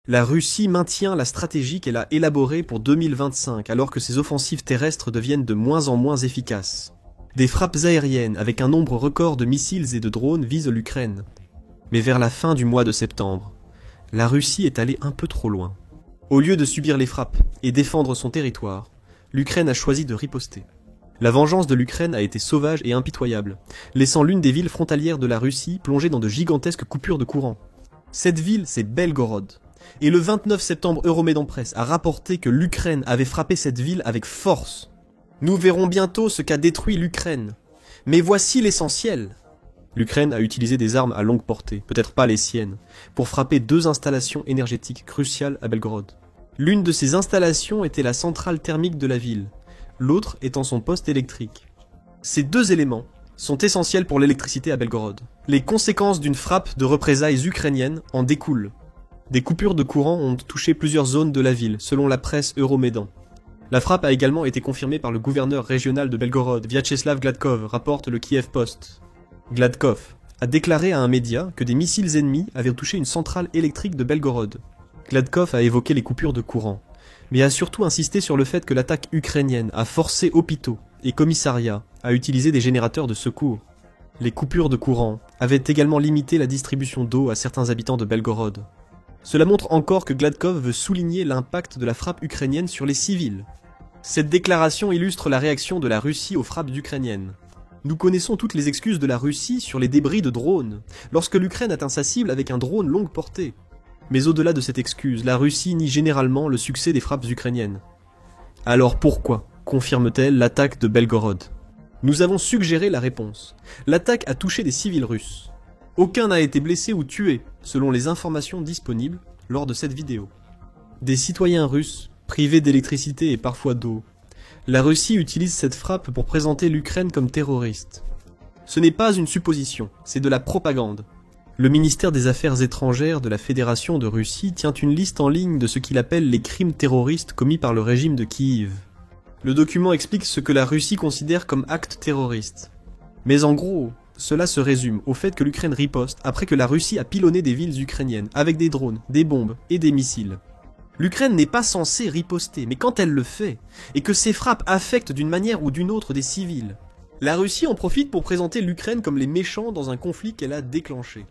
La Russie maintient la stratégie qu'elle a élaborée pour 2025 alors que ses offensives terrestres deviennent de moins en moins efficaces. Des frappes aériennes avec un nombre record de missiles et de drones visent l'Ukraine. Mais vers la fin du mois de septembre, la Russie est allée un peu trop loin. Au lieu de subir les frappes et défendre son territoire, l'Ukraine a choisi de riposter. La vengeance de l'Ukraine a été sauvage et impitoyable, laissant l'une des villes frontalières de la Russie plongée dans de gigantesques coupures de courant. Cette ville, c'est Belgorod. Et le 29 septembre, Euromédan Presse a rapporté que l'Ukraine avait frappé cette ville avec force. Nous verrons bientôt ce qu'a détruit l'Ukraine. Mais voici l'essentiel. L'Ukraine a utilisé des armes à longue portée, peut-être pas les siennes, pour frapper 2 installations énergétiques cruciales à Belgorod. L'une de ces installations était la centrale thermique de la ville, l'autre étant son poste électrique. Ces 2 éléments sont essentiels pour l'électricité à Belgorod. Les conséquences d'une frappe de représailles ukrainiennes en découlent. Des coupures de courant ont touché plusieurs zones de la ville, selon la presse Euromédan. La frappe a également été confirmée par le gouverneur régional de Belgorod, Vyacheslav Gladkov, rapporte le Kiev Post. Gladkov a déclaré à un média que des missiles ennemis avaient touché une centrale électrique de Belgorod. Gladkov a évoqué les coupures de courant, mais a surtout insisté sur le fait que l'attaque ukrainienne a forcé hôpitaux et commissariats à utiliser des générateurs de secours. Les coupures de courant avaient également limité la distribution d'eau à certains habitants de Belgorod. Cela montre encore que Gladkov veut souligner l'impact de la frappe ukrainienne sur les civils. Cette déclaration illustre la réaction de la Russie aux frappes ukrainiennes. Nous connaissons toutes les excuses de la Russie sur les débris de drones, lorsque l'Ukraine atteint sa cible avec un drone longue portée. Mais au-delà de cette excuse, la Russie nie généralement le succès des frappes ukrainiennes. Alors pourquoi confirme-t-elle l'attaque de Belgorod? Nous avons suggéré la réponse. L'attaque a touché des civils russes. Aucun n'a été blessé ou tué, selon les informations disponibles lors de cette vidéo. Des citoyens russes, privés d'électricité et parfois d'eau. La Russie utilise cette frappe pour présenter l'Ukraine comme terroriste. Ce n'est pas une supposition, c'est de la propagande. Le ministère des Affaires étrangères de la Fédération de Russie tient une liste en ligne de ce qu'il appelle les crimes terroristes commis par le régime de Kiev. Le document explique ce que la Russie considère comme actes terroristes. Mais en gros, cela se résume au fait que l'Ukraine riposte après que la Russie a pilonné des villes ukrainiennes avec des drones, des bombes et des missiles. L'Ukraine n'est pas censée riposter, mais quand elle le fait, et que ces frappes affectent d'une manière ou d'une autre des civils, la Russie en profite pour présenter l'Ukraine comme les méchants dans un conflit qu'elle a déclenché.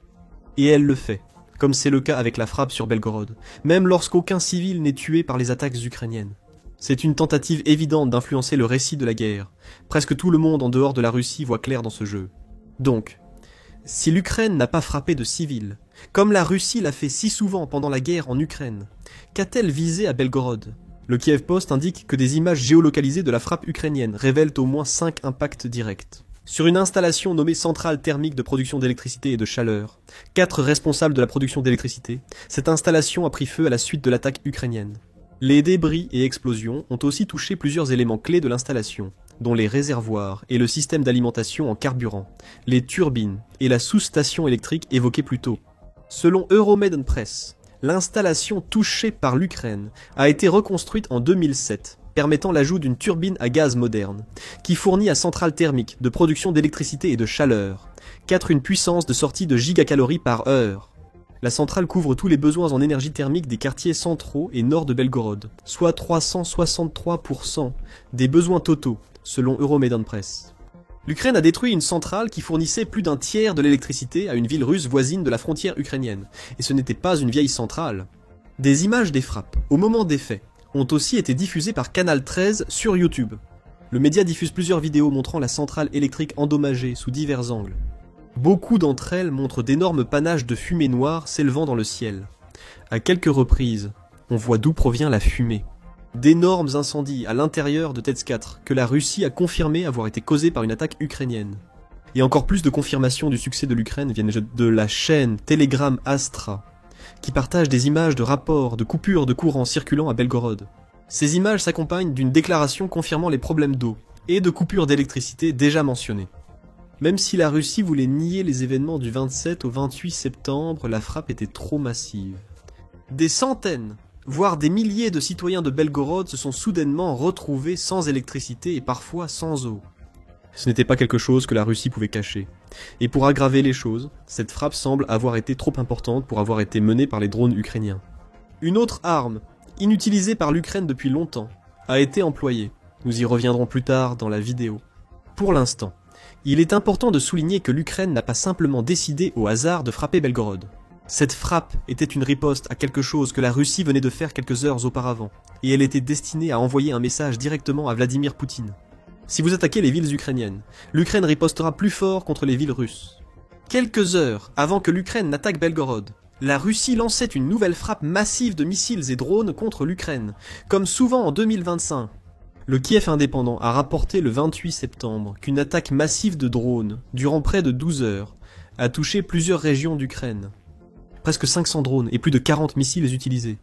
Et elle le fait, comme c'est le cas avec la frappe sur Belgorod, même lorsqu'aucun civil n'est tué par les attaques ukrainiennes. C'est une tentative évidente d'influencer le récit de la guerre. Presque tout le monde en dehors de la Russie voit clair dans ce jeu. Donc, si l'Ukraine n'a pas frappé de civils, comme la Russie l'a fait si souvent pendant la guerre en Ukraine, qu'a-t-elle visé à Belgorod? Le Kiev Post indique que des images géolocalisées de la frappe ukrainienne révèlent au moins 5 impacts directs. Sur une installation nommée centrale thermique de production d'électricité et de chaleur, 4 responsables de la production d'électricité, cette installation a pris feu à la suite de l'attaque ukrainienne. Les débris et explosions ont aussi touché plusieurs éléments clés de l'installation, dont les réservoirs et le système d'alimentation en carburant, les turbines et la sous-station électrique évoquée plus tôt. Selon Euromédan Presse, l'installation touchée par l'Ukraine a été reconstruite en 2007, permettant l'ajout d'une turbine à gaz moderne, qui fournit à centrale thermique de production d'électricité et de chaleur, 4 une puissance de sortie de gigacalories par heure. La centrale couvre tous les besoins en énergie thermique des quartiers centraux et nord de Belgorod, soit 363% des besoins totaux, selon Euromédan Presse. L'Ukraine a détruit une centrale qui fournissait plus d'un tiers de l'électricité à une ville russe voisine de la frontière ukrainienne, et ce n'était pas une vieille centrale. Des images des frappes, au moment des faits, ont aussi été diffusées par Canal 13 sur YouTube. Le média diffuse plusieurs vidéos montrant la centrale électrique endommagée sous divers angles. Beaucoup d'entre elles montrent d'énormes panaches de fumée noire s'élevant dans le ciel. À quelques reprises, on voit d'où provient la fumée. D'énormes incendies à l'intérieur de TETS-4 que la Russie a confirmé avoir été causés par une attaque ukrainienne. Et encore plus de confirmations du succès de l'Ukraine viennent de la chaîne Telegram Astra, qui partage des images de rapports de coupures de courant circulant à Belgorod. Ces images s'accompagnent d'une déclaration confirmant les problèmes d'eau et de coupures d'électricité déjà mentionnés. Même si la Russie voulait nier les événements du 27 au 28 septembre, la frappe était trop massive. Des centaines, voire des milliers de citoyens de Belgorod se sont soudainement retrouvés sans électricité et parfois sans eau. Ce n'était pas quelque chose que la Russie pouvait cacher. Et pour aggraver les choses, cette frappe semble avoir été trop importante pour avoir été menée par les drones ukrainiens. Une autre arme, inutilisée par l'Ukraine depuis longtemps, a été employée. Nous y reviendrons plus tard dans la vidéo. Pour l'instant, il est important de souligner que l'Ukraine n'a pas simplement décidé au hasard de frapper Belgorod. Cette frappe était une riposte à quelque chose que la Russie venait de faire quelques heures auparavant, et elle était destinée à envoyer un message directement à Vladimir Poutine. Si vous attaquez les villes ukrainiennes, l'Ukraine ripostera plus fort contre les villes russes. Quelques heures avant que l'Ukraine n'attaque Belgorod, la Russie lançait une nouvelle frappe massive de missiles et drones contre l'Ukraine, comme souvent en 2025. Le Kiev indépendant a rapporté le 28 septembre qu'une attaque massive de drones, durant près de 12 heures, a touché plusieurs régions d'Ukraine. Presque 500 drones et plus de 40 missiles utilisés.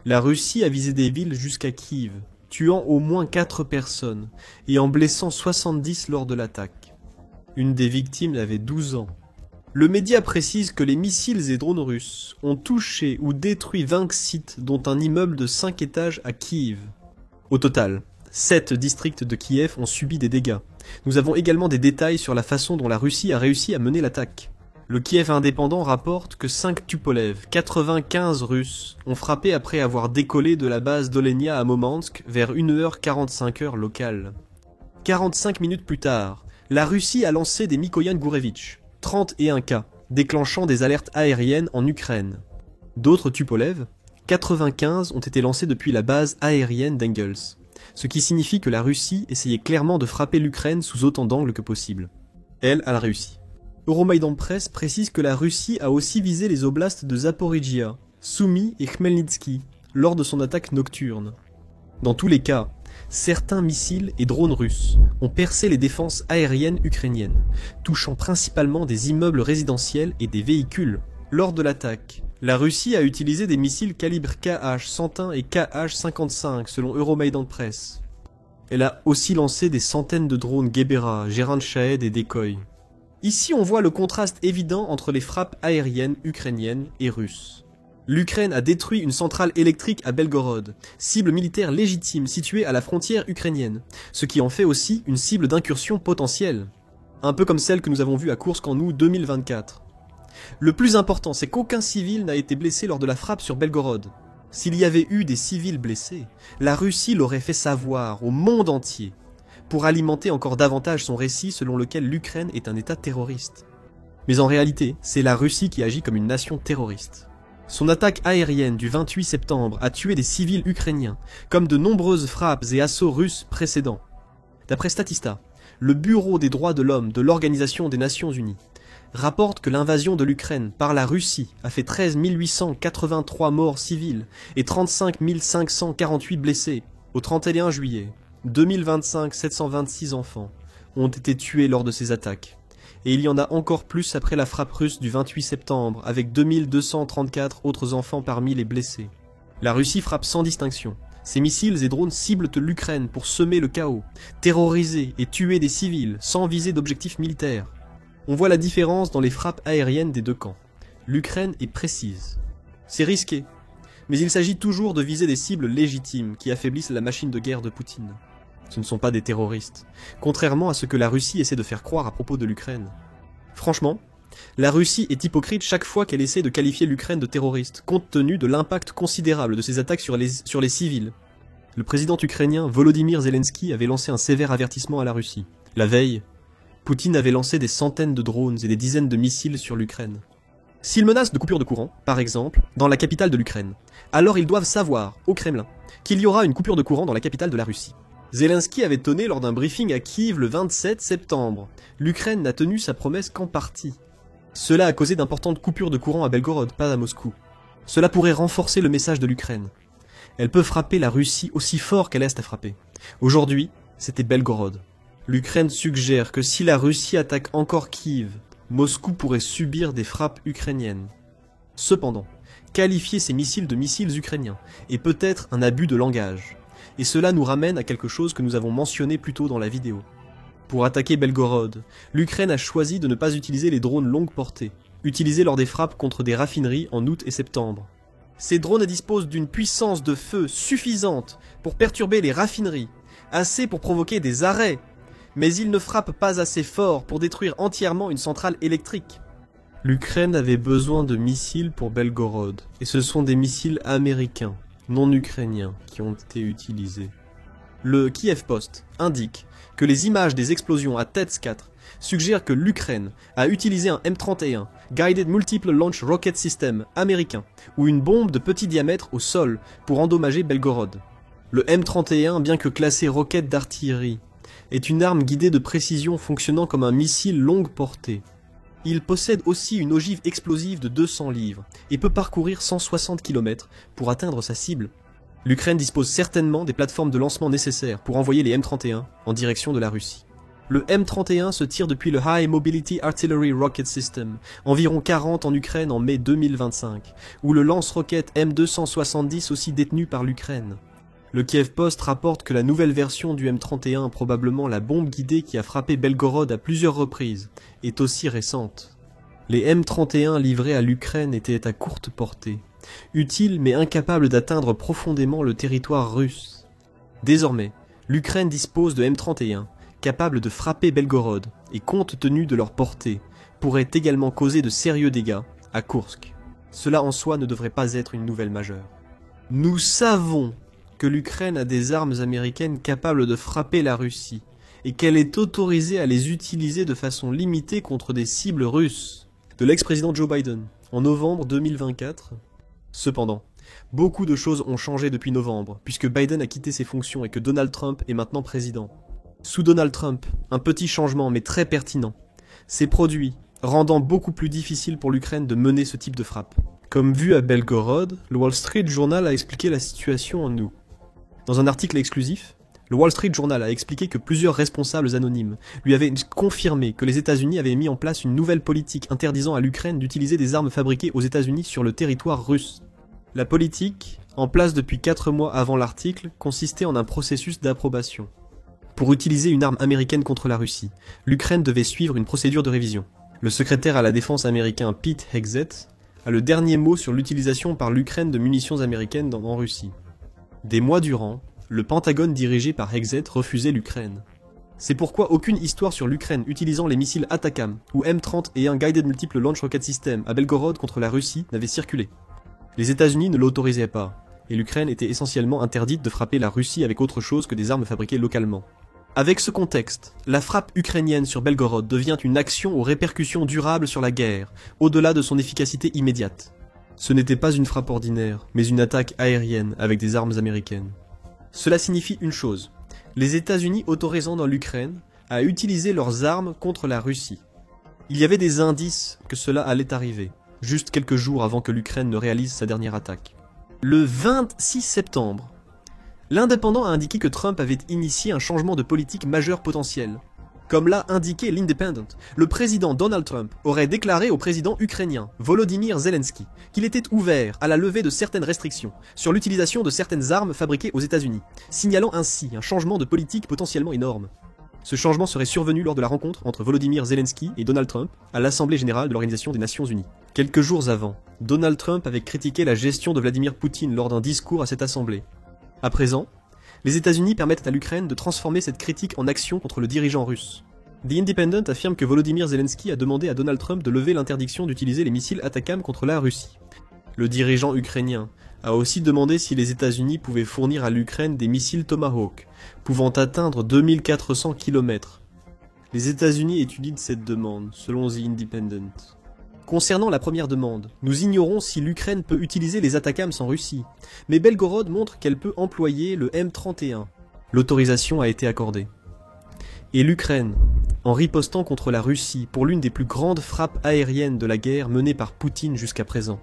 La Russie a visé des villes jusqu'à Kiev, tuant au moins 4 personnes et en blessant 70 lors de l'attaque. Une des victimes avait 12 ans. Le média précise que les missiles et drones russes ont touché ou détruit 20 sites dont un immeuble de 5 étages à Kiev. Au total, 7 districts de Kiev ont subi des dégâts. Nous avons également des détails sur la façon dont la Russie a réussi à mener l'attaque. Le Kiev indépendant rapporte que 5 Tupolev, 95 Russes, ont frappé après avoir décollé de la base d'Olenia à Momansk vers 1h45 locale. 45 minutes plus tard, la Russie a lancé des Mikoyan Gourevitch, 31 cas, déclenchant des alertes aériennes en Ukraine. D'autres Tupolev, 95, ont été lancés depuis la base aérienne d'Engels, ce qui signifie que la Russie essayait clairement de frapper l'Ukraine sous autant d'angles que possible. Elle a réussi. Euromaidan Press précise que la Russie a aussi visé les oblasts de Zaporijia, Soumy et Khmelnytsky lors de son attaque nocturne. Dans tous les cas, certains missiles et drones russes ont percé les défenses aériennes ukrainiennes, touchant principalement des immeubles résidentiels et des véhicules. Lors de l'attaque, la Russie a utilisé des missiles calibre Kh-101 et Kh-55 selon Euromaidan Press. Elle a aussi lancé des centaines de drones Gebera, Gérant Shahed et Decoy. Ici on voit le contraste évident entre les frappes aériennes ukrainiennes et russes. L'Ukraine a détruit une centrale électrique à Belgorod, cible militaire légitime située à la frontière ukrainienne, ce qui en fait aussi une cible d'incursion potentielle. Un peu comme celle que nous avons vue à Koursk en août 2024. Le plus important, c'est qu'aucun civil n'a été blessé lors de la frappe sur Belgorod. S'il y avait eu des civils blessés, la Russie l'aurait fait savoir au monde entier, pour alimenter encore davantage son récit selon lequel l'Ukraine est un État terroriste. Mais en réalité, c'est la Russie qui agit comme une nation terroriste. Son attaque aérienne du 28 septembre a tué des civils ukrainiens, comme de nombreuses frappes et assauts russes précédents. D'après Statista, le Bureau des droits de l'homme de l'Organisation des Nations Unies rapporte que l'invasion de l'Ukraine par la Russie a fait 13 883 morts civils et 35 548 blessés au 31 juillet. 2025, 726 enfants ont été tués lors de ces attaques. Et il y en a encore plus après la frappe russe du 28 septembre, avec 2234 autres enfants parmi les blessés. La Russie frappe sans distinction. Ses missiles et drones ciblent l'Ukraine pour semer le chaos, terroriser et tuer des civils sans viser d'objectifs militaires. On voit la différence dans les frappes aériennes des deux camps. L'Ukraine est précise. C'est risqué, mais il s'agit toujours de viser des cibles légitimes qui affaiblissent la machine de guerre de Poutine. Ce ne sont pas des terroristes, contrairement à ce que la Russie essaie de faire croire à propos de l'Ukraine. Franchement, la Russie est hypocrite chaque fois qu'elle essaie de qualifier l'Ukraine de terroriste, compte tenu de l'impact considérable de ses attaques sur les civils. Le président ukrainien Volodymyr Zelensky avait lancé un sévère avertissement à la Russie. La veille, Poutine avait lancé des centaines de drones et des dizaines de missiles sur l'Ukraine. S'ils menacent de coupure de courant, par exemple, dans la capitale de l'Ukraine, alors ils doivent savoir, au Kremlin, qu'il y aura une coupure de courant dans la capitale de la Russie. Zelensky avait tonné lors d'un briefing à Kiev le 27 septembre. L'Ukraine n'a tenu sa promesse qu'en partie. Cela a causé d'importantes coupures de courant à Belgorod, pas à Moscou. Cela pourrait renforcer le message de l'Ukraine. Elle peut frapper la Russie aussi fort qu'elle est à frapper. Aujourd'hui, c'était Belgorod. L'Ukraine suggère que si la Russie attaque encore Kiev, Moscou pourrait subir des frappes ukrainiennes. Cependant, qualifier ces missiles de missiles ukrainiens est peut-être un abus de langage. Et cela nous ramène à quelque chose que nous avons mentionné plus tôt dans la vidéo. Pour attaquer Belgorod, l'Ukraine a choisi de ne pas utiliser les drones longue portée, utilisés lors des frappes contre des raffineries en août et septembre. Ces drones disposent d'une puissance de feu suffisante pour perturber les raffineries, assez pour provoquer des arrêts, mais ils ne frappent pas assez fort pour détruire entièrement une centrale électrique. L'Ukraine avait besoin de missiles pour Belgorod, et ce sont des missiles américains, non ukrainiens, qui ont été utilisés. Le Kiev Post indique que les images des explosions à Tets 4 suggèrent que l'Ukraine a utilisé un M31, Guided Multiple Launch Rocket System américain, ou une bombe de petit diamètre au sol pour endommager Belgorod. Le M31, bien que classé roquette d'artillerie, est une arme guidée de précision fonctionnant comme un missile longue portée. Il possède aussi une ogive explosive de 200 livres et peut parcourir 160 km pour atteindre sa cible. L'Ukraine dispose certainement des plateformes de lancement nécessaires pour envoyer les M31 en direction de la Russie. Le M31 se tire depuis le High Mobility Artillery Rocket System, environ 40 en Ukraine en mai 2025, ou le lance-roquette M270 aussi détenu par l'Ukraine. Le Kiev Post rapporte que la nouvelle version du M31, probablement la bombe guidée qui a frappé Belgorod à plusieurs reprises, est aussi récente. Les M31 livrés à l'Ukraine étaient à courte portée, utiles mais incapables d'atteindre profondément le territoire russe. Désormais, l'Ukraine dispose de M31, capables de frapper Belgorod, et compte tenu de leur portée, pourraient également causer de sérieux dégâts à Koursk. Cela en soi ne devrait pas être une nouvelle majeure. Nous savons que l'Ukraine a des armes américaines capables de frapper la Russie, et qu'elle est autorisée à les utiliser de façon limitée contre des cibles russes. De l'ex-président Joe Biden, en novembre 2024. Cependant, beaucoup de choses ont changé depuis novembre, puisque Biden a quitté ses fonctions et que Donald Trump est maintenant président. Sous Donald Trump, un petit changement mais très pertinent, s'est produit, rendant beaucoup plus difficile pour l'Ukraine de mener ce type de frappe. Comme vu à Belgorod, le Wall Street Journal a expliqué la situation en août. Dans un article exclusif, le Wall Street Journal a expliqué que plusieurs responsables anonymes lui avaient confirmé que les États-Unis avaient mis en place une nouvelle politique interdisant à l'Ukraine d'utiliser des armes fabriquées aux États-Unis sur le territoire russe. La politique, en place depuis 4 mois avant l'article, consistait en un processus d'approbation. Pour utiliser une arme américaine contre la Russie, l'Ukraine devait suivre une procédure de révision. Le secrétaire à la défense américain Pete Hegseth a le dernier mot sur l'utilisation par l'Ukraine de munitions américaines en Russie. Des mois durant, le Pentagone dirigé par Hegseth refusait l'Ukraine. C'est pourquoi aucune histoire sur l'Ukraine utilisant les missiles ATACMS ou M31 Guided Multiple Launch Rocket System à Belgorod contre la Russie n'avait circulé. Les États-Unis ne l'autorisaient pas, et l'Ukraine était essentiellement interdite de frapper la Russie avec autre chose que des armes fabriquées localement. Avec ce contexte, la frappe ukrainienne sur Belgorod devient une action aux répercussions durables sur la guerre, au-delà de son efficacité immédiate. Ce n'était pas une frappe ordinaire, mais une attaque aérienne avec des armes américaines. Cela signifie une chose, les États-Unis autorisant dans l'Ukraine à utiliser leurs armes contre la Russie. Il y avait des indices que cela allait arriver, juste quelques jours avant que l'Ukraine ne réalise sa dernière attaque. Le 26 septembre, l'Indépendant a indiqué que Trump avait initié un changement de politique majeur potentiel. Comme l'a indiqué l'Independent, le président Donald Trump aurait déclaré au président ukrainien Volodymyr Zelensky qu'il était ouvert à la levée de certaines restrictions sur l'utilisation de certaines armes fabriquées aux États-Unis, signalant ainsi un changement de politique potentiellement énorme. Ce changement serait survenu lors de la rencontre entre Volodymyr Zelensky et Donald Trump à l'Assemblée générale de l'Organisation des Nations Unies. Quelques jours avant, Donald Trump avait critiqué la gestion de Vladimir Poutine lors d'un discours à cette assemblée. À présent, les États-Unis permettent à l'Ukraine de transformer cette critique en action contre le dirigeant russe. The Independent affirme que Volodymyr Zelensky a demandé à Donald Trump de lever l'interdiction d'utiliser les missiles ATACMS contre la Russie. Le dirigeant ukrainien a aussi demandé si les États-Unis pouvaient fournir à l'Ukraine des missiles Tomahawk, pouvant atteindre 2400 km. Les États-Unis étudient cette demande, selon The Independent. Concernant la première demande, nous ignorons si l'Ukraine peut utiliser les ATACMS en Russie, mais Belgorod montre qu'elle peut employer le M31. L'autorisation a été accordée. Et l'Ukraine, en ripostant contre la Russie pour l'une des plus grandes frappes aériennes de la guerre menée par Poutine jusqu'à présent,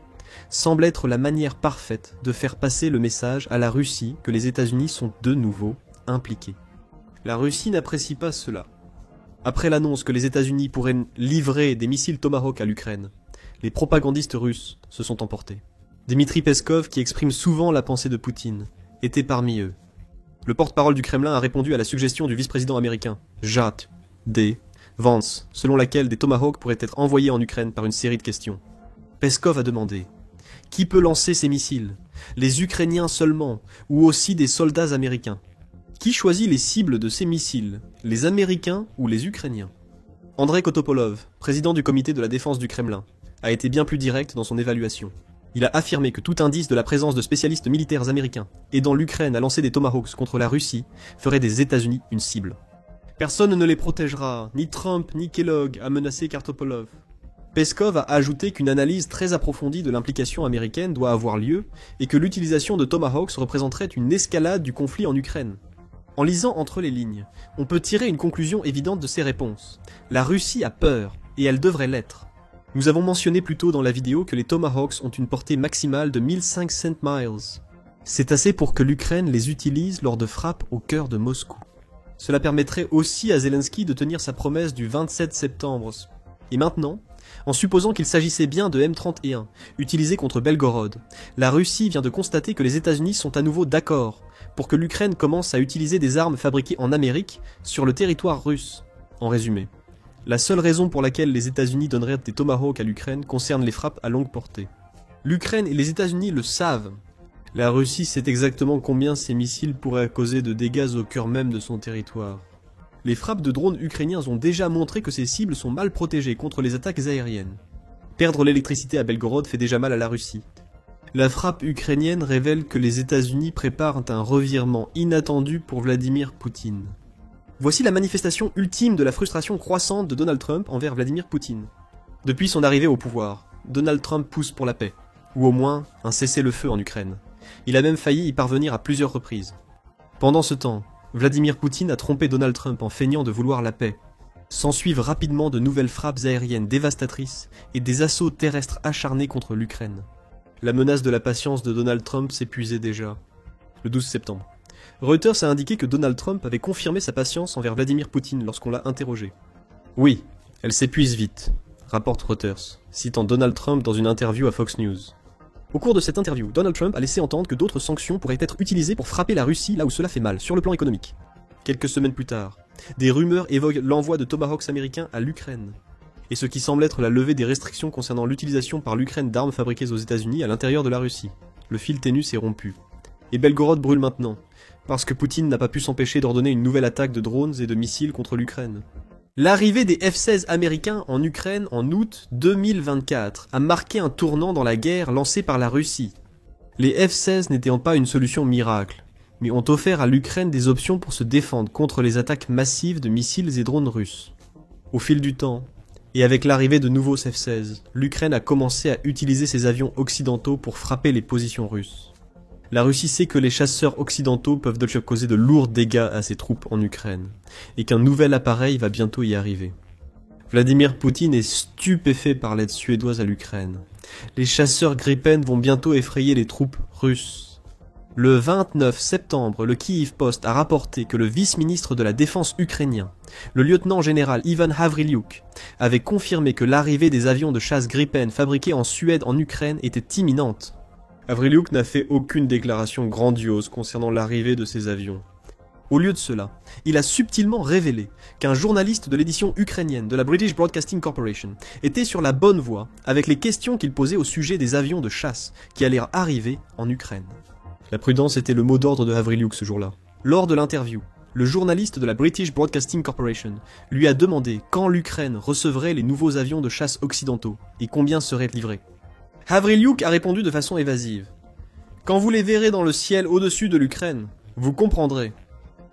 semble être la manière parfaite de faire passer le message à la Russie que les États-Unis sont de nouveau impliqués. La Russie n'apprécie pas cela. Après l'annonce que les États-Unis pourraient livrer des missiles Tomahawk à l'Ukraine, les propagandistes russes se sont emportés. Dmitri Peskov, qui exprime souvent la pensée de Poutine, était parmi eux. Le porte-parole du Kremlin a répondu à la suggestion du vice-président américain, J.D. Vance, selon laquelle des Tomahawks pourraient être envoyés en Ukraine par une série de questions. Peskov a demandé « Qui peut lancer ces missiles? Les Ukrainiens seulement, ou aussi des soldats américains? Qui choisit les cibles de ces missiles, les Américains ou les Ukrainiens ?» Andrei Kotopolov, président du comité de la défense du Kremlin, a été bien plus direct dans son évaluation. Il a affirmé que tout indice de la présence de spécialistes militaires américains aidant l'Ukraine à lancer des Tomahawks contre la Russie ferait des États-Unis une cible. Personne ne les protégera, ni Trump ni Kellogg, a menacé Kartopolov. Peskov a ajouté qu'une analyse très approfondie de l'implication américaine doit avoir lieu et que l'utilisation de Tomahawks représenterait une escalade du conflit en Ukraine. En lisant entre les lignes, on peut tirer une conclusion évidente de ces réponses. La Russie a peur, et elle devrait l'être. Nous avons mentionné plus tôt dans la vidéo que les Tomahawks ont une portée maximale de 1500 miles. C'est assez pour que l'Ukraine les utilise lors de frappes au cœur de Moscou. Cela permettrait aussi à Zelensky de tenir sa promesse du 27 septembre. Et maintenant, en supposant qu'il s'agissait bien de M31, utilisés contre Belgorod, la Russie vient de constater que les États-Unis sont à nouveau d'accord pour que l'Ukraine commence à utiliser des armes fabriquées en Amérique sur le territoire russe. En résumé, la seule raison pour laquelle les États-Unis donneraient des Tomahawks à l'Ukraine concerne les frappes à longue portée. L'Ukraine et les États-Unis le savent. La Russie sait exactement combien ces missiles pourraient causer de dégâts au cœur même de son territoire. Les frappes de drones ukrainiens ont déjà montré que ces cibles sont mal protégées contre les attaques aériennes. Perdre l'électricité à Belgorod fait déjà mal à la Russie. La frappe ukrainienne révèle que les États-Unis préparent un revirement inattendu pour Vladimir Poutine. Voici la manifestation ultime de la frustration croissante de Donald Trump envers Vladimir Poutine. Depuis son arrivée au pouvoir, Donald Trump pousse pour la paix, ou au moins un cessez-le-feu en Ukraine. Il a même failli y parvenir à plusieurs reprises. Pendant ce temps, Vladimir Poutine a trompé Donald Trump en feignant de vouloir la paix. S'ensuivent rapidement de nouvelles frappes aériennes dévastatrices et des assauts terrestres acharnés contre l'Ukraine. La menace de la patience de Donald Trump s'épuisait déjà. Le 12 septembre. Reuters a indiqué que Donald Trump avait confirmé sa patience envers Vladimir Poutine lorsqu'on l'a interrogé. Oui, elle s'épuise vite, rapporte Reuters, citant Donald Trump dans une interview à Fox News. Au cours de cette interview, Donald Trump a laissé entendre que d'autres sanctions pourraient être utilisées pour frapper la Russie là où cela fait mal, sur le plan économique. Quelques semaines plus tard, des rumeurs évoquent l'envoi de Tomahawks américains à l'Ukraine, et ce qui semble être la levée des restrictions concernant l'utilisation par l'Ukraine d'armes fabriquées aux États-Unis à l'intérieur de la Russie. Le fil ténu s'est rompu. Et Belgorod brûle maintenant, parce que Poutine n'a pas pu s'empêcher d'ordonner une nouvelle attaque de drones et de missiles contre l'Ukraine. L'arrivée des F-16 américains en Ukraine en août 2024 a marqué un tournant dans la guerre lancée par la Russie. Les F-16 n'étant pas une solution miracle, mais ont offert à l'Ukraine des options pour se défendre contre les attaques massives de missiles et drones russes. Au fil du temps, et avec l'arrivée de nouveaux F-16, l'Ukraine a commencé à utiliser ses avions occidentaux pour frapper les positions russes. La Russie sait que les chasseurs occidentaux peuvent donc causer de lourds dégâts à ses troupes en Ukraine, et qu'un nouvel appareil va bientôt y arriver. Vladimir Poutine est stupéfait par l'aide suédoise à l'Ukraine. Les chasseurs Gripen vont bientôt effrayer les troupes russes. Le 29 septembre, le Kyiv Post a rapporté que le vice-ministre de la Défense ukrainien, le lieutenant-général Ivan Havrilyuk, avait confirmé que l'arrivée des avions de chasse Gripen fabriqués en Suède en Ukraine était imminente. Havrilyuk n'a fait aucune déclaration grandiose concernant l'arrivée de ces avions. Au lieu de cela, il a subtilement révélé qu'un journaliste de l'édition ukrainienne de la British Broadcasting Corporation était sur la bonne voie avec les questions qu'il posait au sujet des avions de chasse qui allaient arriver en Ukraine. La prudence était le mot d'ordre de Havrilyuk ce jour-là. Lors de l'interview, le journaliste de la British Broadcasting Corporation lui a demandé quand l'Ukraine recevrait les nouveaux avions de chasse occidentaux et combien seraient livrés. Havrilyuk a répondu de façon évasive. « Quand vous les verrez dans le ciel au-dessus de l'Ukraine, vous comprendrez. »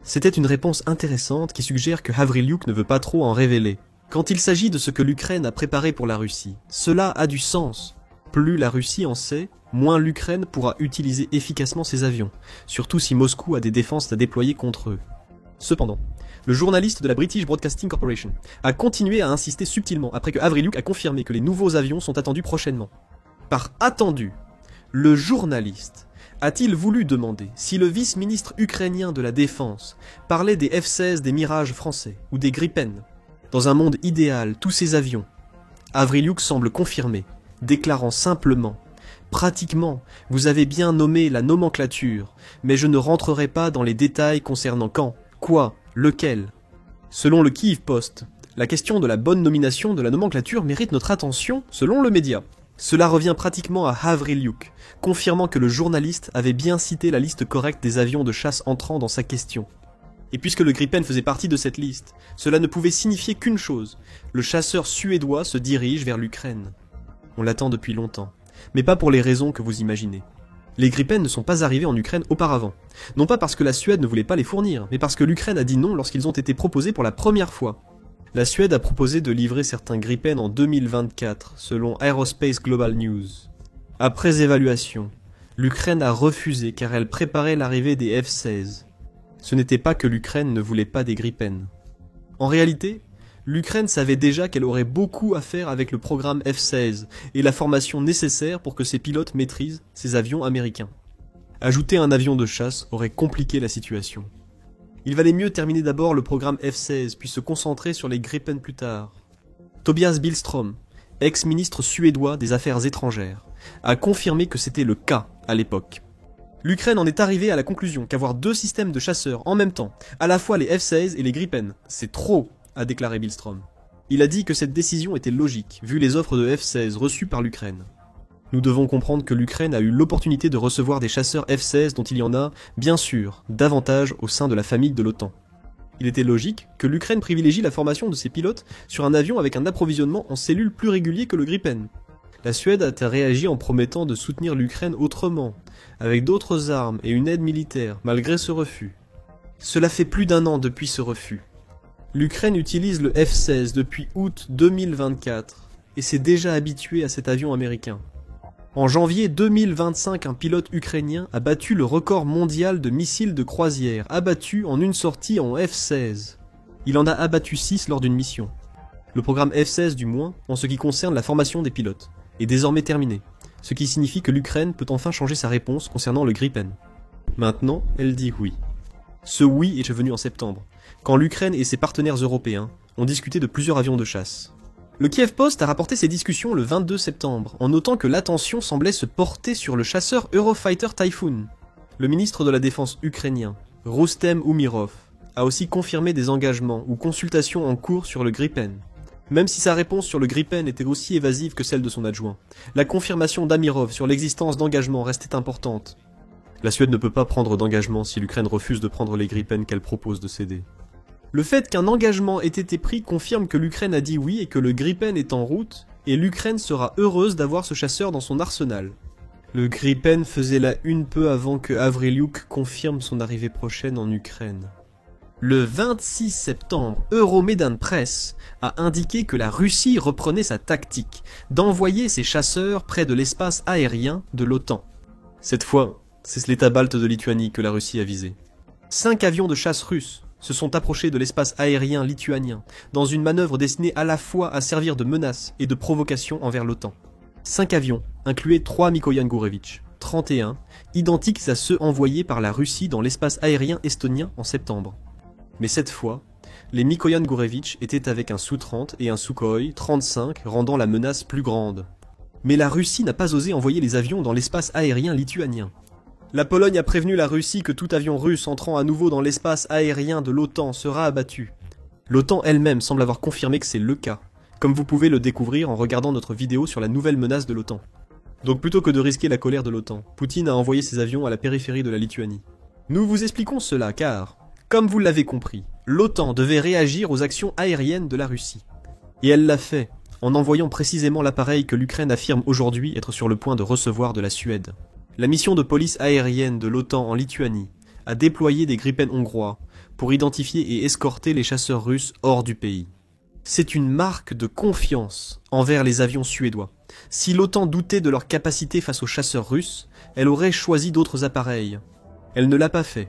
C'était une réponse intéressante qui suggère que Havrilyuk ne veut pas trop en révéler. Quand il s'agit de ce que l'Ukraine a préparé pour la Russie, cela a du sens. Plus la Russie en sait, moins l'Ukraine pourra utiliser efficacement ses avions, surtout si Moscou a des défenses à déployer contre eux. Cependant, le journaliste de la British Broadcasting Corporation a continué à insister subtilement après que Havrilyuk a confirmé que les nouveaux avions sont attendus prochainement. Par attendu, le journaliste a-t-il voulu demander si le vice-ministre ukrainien de la Défense parlait des F-16 des Mirages français ou des Gripen. Dans un monde idéal, tous ces avions. Havrilyuk semble confirmer, déclarant simplement « Pratiquement, vous avez bien nommé la nomenclature, mais je ne rentrerai pas dans les détails concernant quand, quoi, lequel. » Selon le Kyiv Post, la question de la bonne nomination de la nomenclature mérite notre attention selon le média. Cela revient pratiquement à Havrilyuk, confirmant que le journaliste avait bien cité la liste correcte des avions de chasse entrant dans sa question. Et puisque le Gripen faisait partie de cette liste, cela ne pouvait signifier qu'une chose, le chasseur suédois se dirige vers l'Ukraine. On l'attend depuis longtemps. Mais pas pour les raisons que vous imaginez. Les Gripen ne sont pas arrivés en Ukraine auparavant. Non pas parce que la Suède ne voulait pas les fournir, mais parce que l'Ukraine a dit non lorsqu'ils ont été proposés pour la première fois. La Suède a proposé de livrer certains Gripen en 2024, selon Aerospace Global News. Après évaluation, l'Ukraine a refusé car elle préparait l'arrivée des F-16. Ce n'était pas que l'Ukraine ne voulait pas des Gripen. En réalité, l'Ukraine savait déjà qu'elle aurait beaucoup à faire avec le programme F-16 et la formation nécessaire pour que ses pilotes maîtrisent ces avions américains. Ajouter un avion de chasse aurait compliqué la situation. Il valait mieux terminer d'abord le programme F-16 puis se concentrer sur les Gripen plus tard. Tobias Billström, ex-ministre suédois des Affaires étrangères, a confirmé que c'était le cas à l'époque. L'Ukraine en est arrivée à la conclusion qu'avoir 2 systèmes de chasseurs en même temps, à la fois les F-16 et les Gripen, c'est trop, a déclaré Billström. Il a dit que cette décision était logique, vu les offres de F-16 reçues par l'Ukraine. Nous devons comprendre que l'Ukraine a eu l'opportunité de recevoir des chasseurs F-16 dont il y en a, bien sûr, davantage au sein de la famille de l'OTAN. Il était logique que l'Ukraine privilégie la formation de ses pilotes sur un avion avec un approvisionnement en cellules plus régulier que le Gripen. La Suède a réagi en promettant de soutenir l'Ukraine autrement, avec d'autres armes et une aide militaire, malgré ce refus. Cela fait plus d'1 an depuis ce refus. L'Ukraine utilise le F-16 depuis août 2024 et s'est déjà habituée à cet avion américain. En janvier 2025, un pilote ukrainien a battu le record mondial de missiles de croisière, abattu en une sortie en F-16. Il en a abattu 6 lors d'une mission. Le programme F-16 du moins, en ce qui concerne la formation des pilotes, est désormais terminé, ce qui signifie que l'Ukraine peut enfin changer sa réponse concernant le Gripen. Maintenant, elle dit oui. Ce oui est venu en septembre, quand l'Ukraine et ses partenaires européens ont discuté de plusieurs avions de chasse. Le Kiev Post a rapporté ces discussions le 22 septembre, en notant que l'attention semblait se porter sur le chasseur Eurofighter Typhoon. Le ministre de la Défense ukrainien, Rustem Umirov, a aussi confirmé des engagements ou consultations en cours sur le Gripen. Même si sa réponse sur le Gripen était aussi évasive que celle de son adjoint, la confirmation d'Amirov sur l'existence d'engagements restait importante. La Suède ne peut pas prendre d'engagement si l'Ukraine refuse de prendre les Gripen qu'elle propose de céder. Le fait qu'un engagement ait été pris confirme que l'Ukraine a dit oui et que le Gripen est en route, et l'Ukraine sera heureuse d'avoir ce chasseur dans son arsenal. Le Gripen faisait la une peu avant que Avriliuk confirme son arrivée prochaine en Ukraine. Le 26 septembre, Euromaidan Press a indiqué que la Russie reprenait sa tactique d'envoyer ses chasseurs près de l'espace aérien de l'OTAN. Cette fois, c'est l'État balte de Lituanie que la Russie a visé. 5 avions de chasse russes se sont approchés de l'espace aérien lituanien dans une manœuvre destinée à la fois à servir de menace et de provocation envers l'OTAN. 5 avions incluaient 3 Mikoyan Gurevich, 31, identiques à ceux envoyés par la Russie dans l'espace aérien estonien en septembre. Mais cette fois, les Mikoyan Gurevich étaient avec un Su-30 et un Sukhoi 35 rendant la menace plus grande. Mais la Russie n'a pas osé envoyer les avions dans l'espace aérien lituanien. La Pologne a prévenu la Russie que tout avion russe entrant à nouveau dans l'espace aérien de l'OTAN sera abattu. L'OTAN elle-même semble avoir confirmé que c'est le cas, comme vous pouvez le découvrir en regardant notre vidéo sur la nouvelle menace de l'OTAN. Donc plutôt que de risquer la colère de l'OTAN, Poutine a envoyé ses avions à la périphérie de la Lituanie. Nous vous expliquons cela car, comme vous l'avez compris, l'OTAN devait réagir aux actions aériennes de la Russie. Et elle l'a fait, en envoyant précisément l'appareil que l'Ukraine affirme aujourd'hui être sur le point de recevoir de la Suède. La mission de police aérienne de l'OTAN en Lituanie a déployé des Gripen hongrois pour identifier et escorter les chasseurs russes hors du pays. C'est une marque de confiance envers les avions suédois. Si l'OTAN doutait de leur capacité face aux chasseurs russes, elle aurait choisi d'autres appareils. Elle ne l'a pas fait.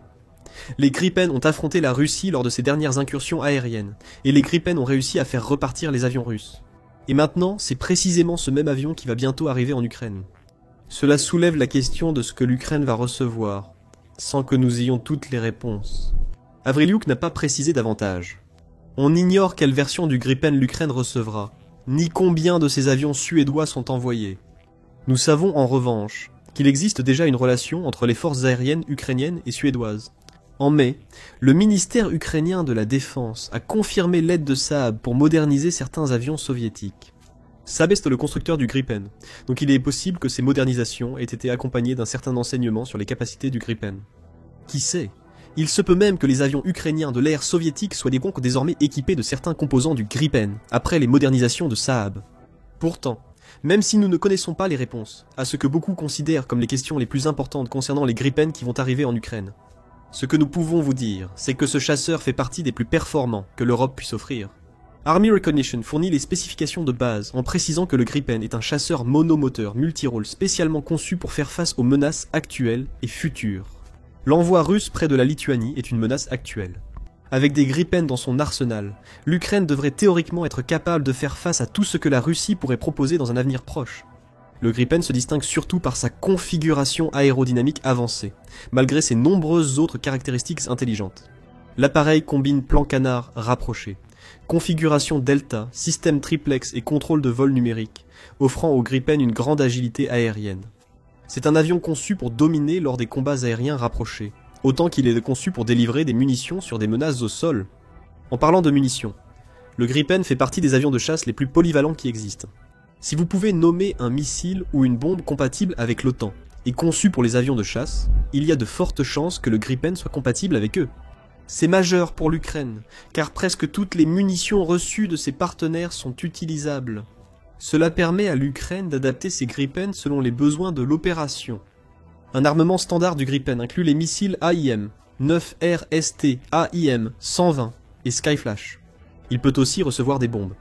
Les Gripen ont affronté la Russie lors de ses dernières incursions aériennes, et les Gripen ont réussi à faire repartir les avions russes. Et maintenant, c'est précisément ce même avion qui va bientôt arriver en Ukraine. Cela soulève la question de ce que l'Ukraine va recevoir, sans que nous ayons toutes les réponses. Avriliuk n'a pas précisé davantage. On ignore quelle version du Gripen l'Ukraine recevra, ni combien de ces avions suédois sont envoyés. Nous savons en revanche qu'il existe déjà une relation entre les forces aériennes ukrainiennes et suédoises. En mai, le ministère ukrainien de la Défense a confirmé l'aide de Saab pour moderniser certains avions soviétiques. Saab est le constructeur du Gripen, donc il est possible que ces modernisations aient été accompagnées d'un certain enseignement sur les capacités du Gripen. Qui sait? Il se peut même que les avions ukrainiens de l'ère soviétique soient désormais équipés de certains composants du Gripen, après les modernisations de Saab. Pourtant, Même si nous ne connaissons pas les réponses à ce que beaucoup considèrent comme les questions les plus importantes concernant les Gripen qui vont arriver en Ukraine. Ce que nous pouvons vous dire, c'est que ce chasseur fait partie des plus performants que l'Europe puisse offrir. Army Recognition fournit les spécifications de base en précisant que le Gripen est un chasseur monomoteur multirôle spécialement conçu pour faire face aux menaces actuelles et futures. L'envoi russe près de la Lituanie est une menace actuelle. Avec des Gripen dans son arsenal, l'Ukraine devrait théoriquement être capable de faire face à tout ce que la Russie pourrait proposer dans un avenir proche. Le Gripen se distingue surtout par sa configuration aérodynamique avancée, malgré ses nombreuses autres caractéristiques intelligentes. L'appareil combine plan canard rapproché, configuration delta, système triplex et contrôle de vol numérique, offrant au Gripen une grande agilité aérienne. C'est un avion conçu pour dominer lors des combats aériens rapprochés, autant qu'il est conçu pour délivrer des munitions sur des menaces au sol. En parlant de munitions, le Gripen fait partie des avions de chasse les plus polyvalents qui existent. Si vous pouvez nommer un missile ou une bombe compatible avec l'OTAN et conçu pour les avions de chasse, il y a de fortes chances que le Gripen soit compatible avec eux. C'est majeur pour l'Ukraine, car presque toutes les munitions reçues de ses partenaires sont utilisables. Cela permet à l'Ukraine d'adapter ses Gripen selon les besoins de l'opération. Un armement standard du Gripen inclut les missiles AIM, 9RST, AIM, 120 et Skyflash. Il peut aussi recevoir des bombes.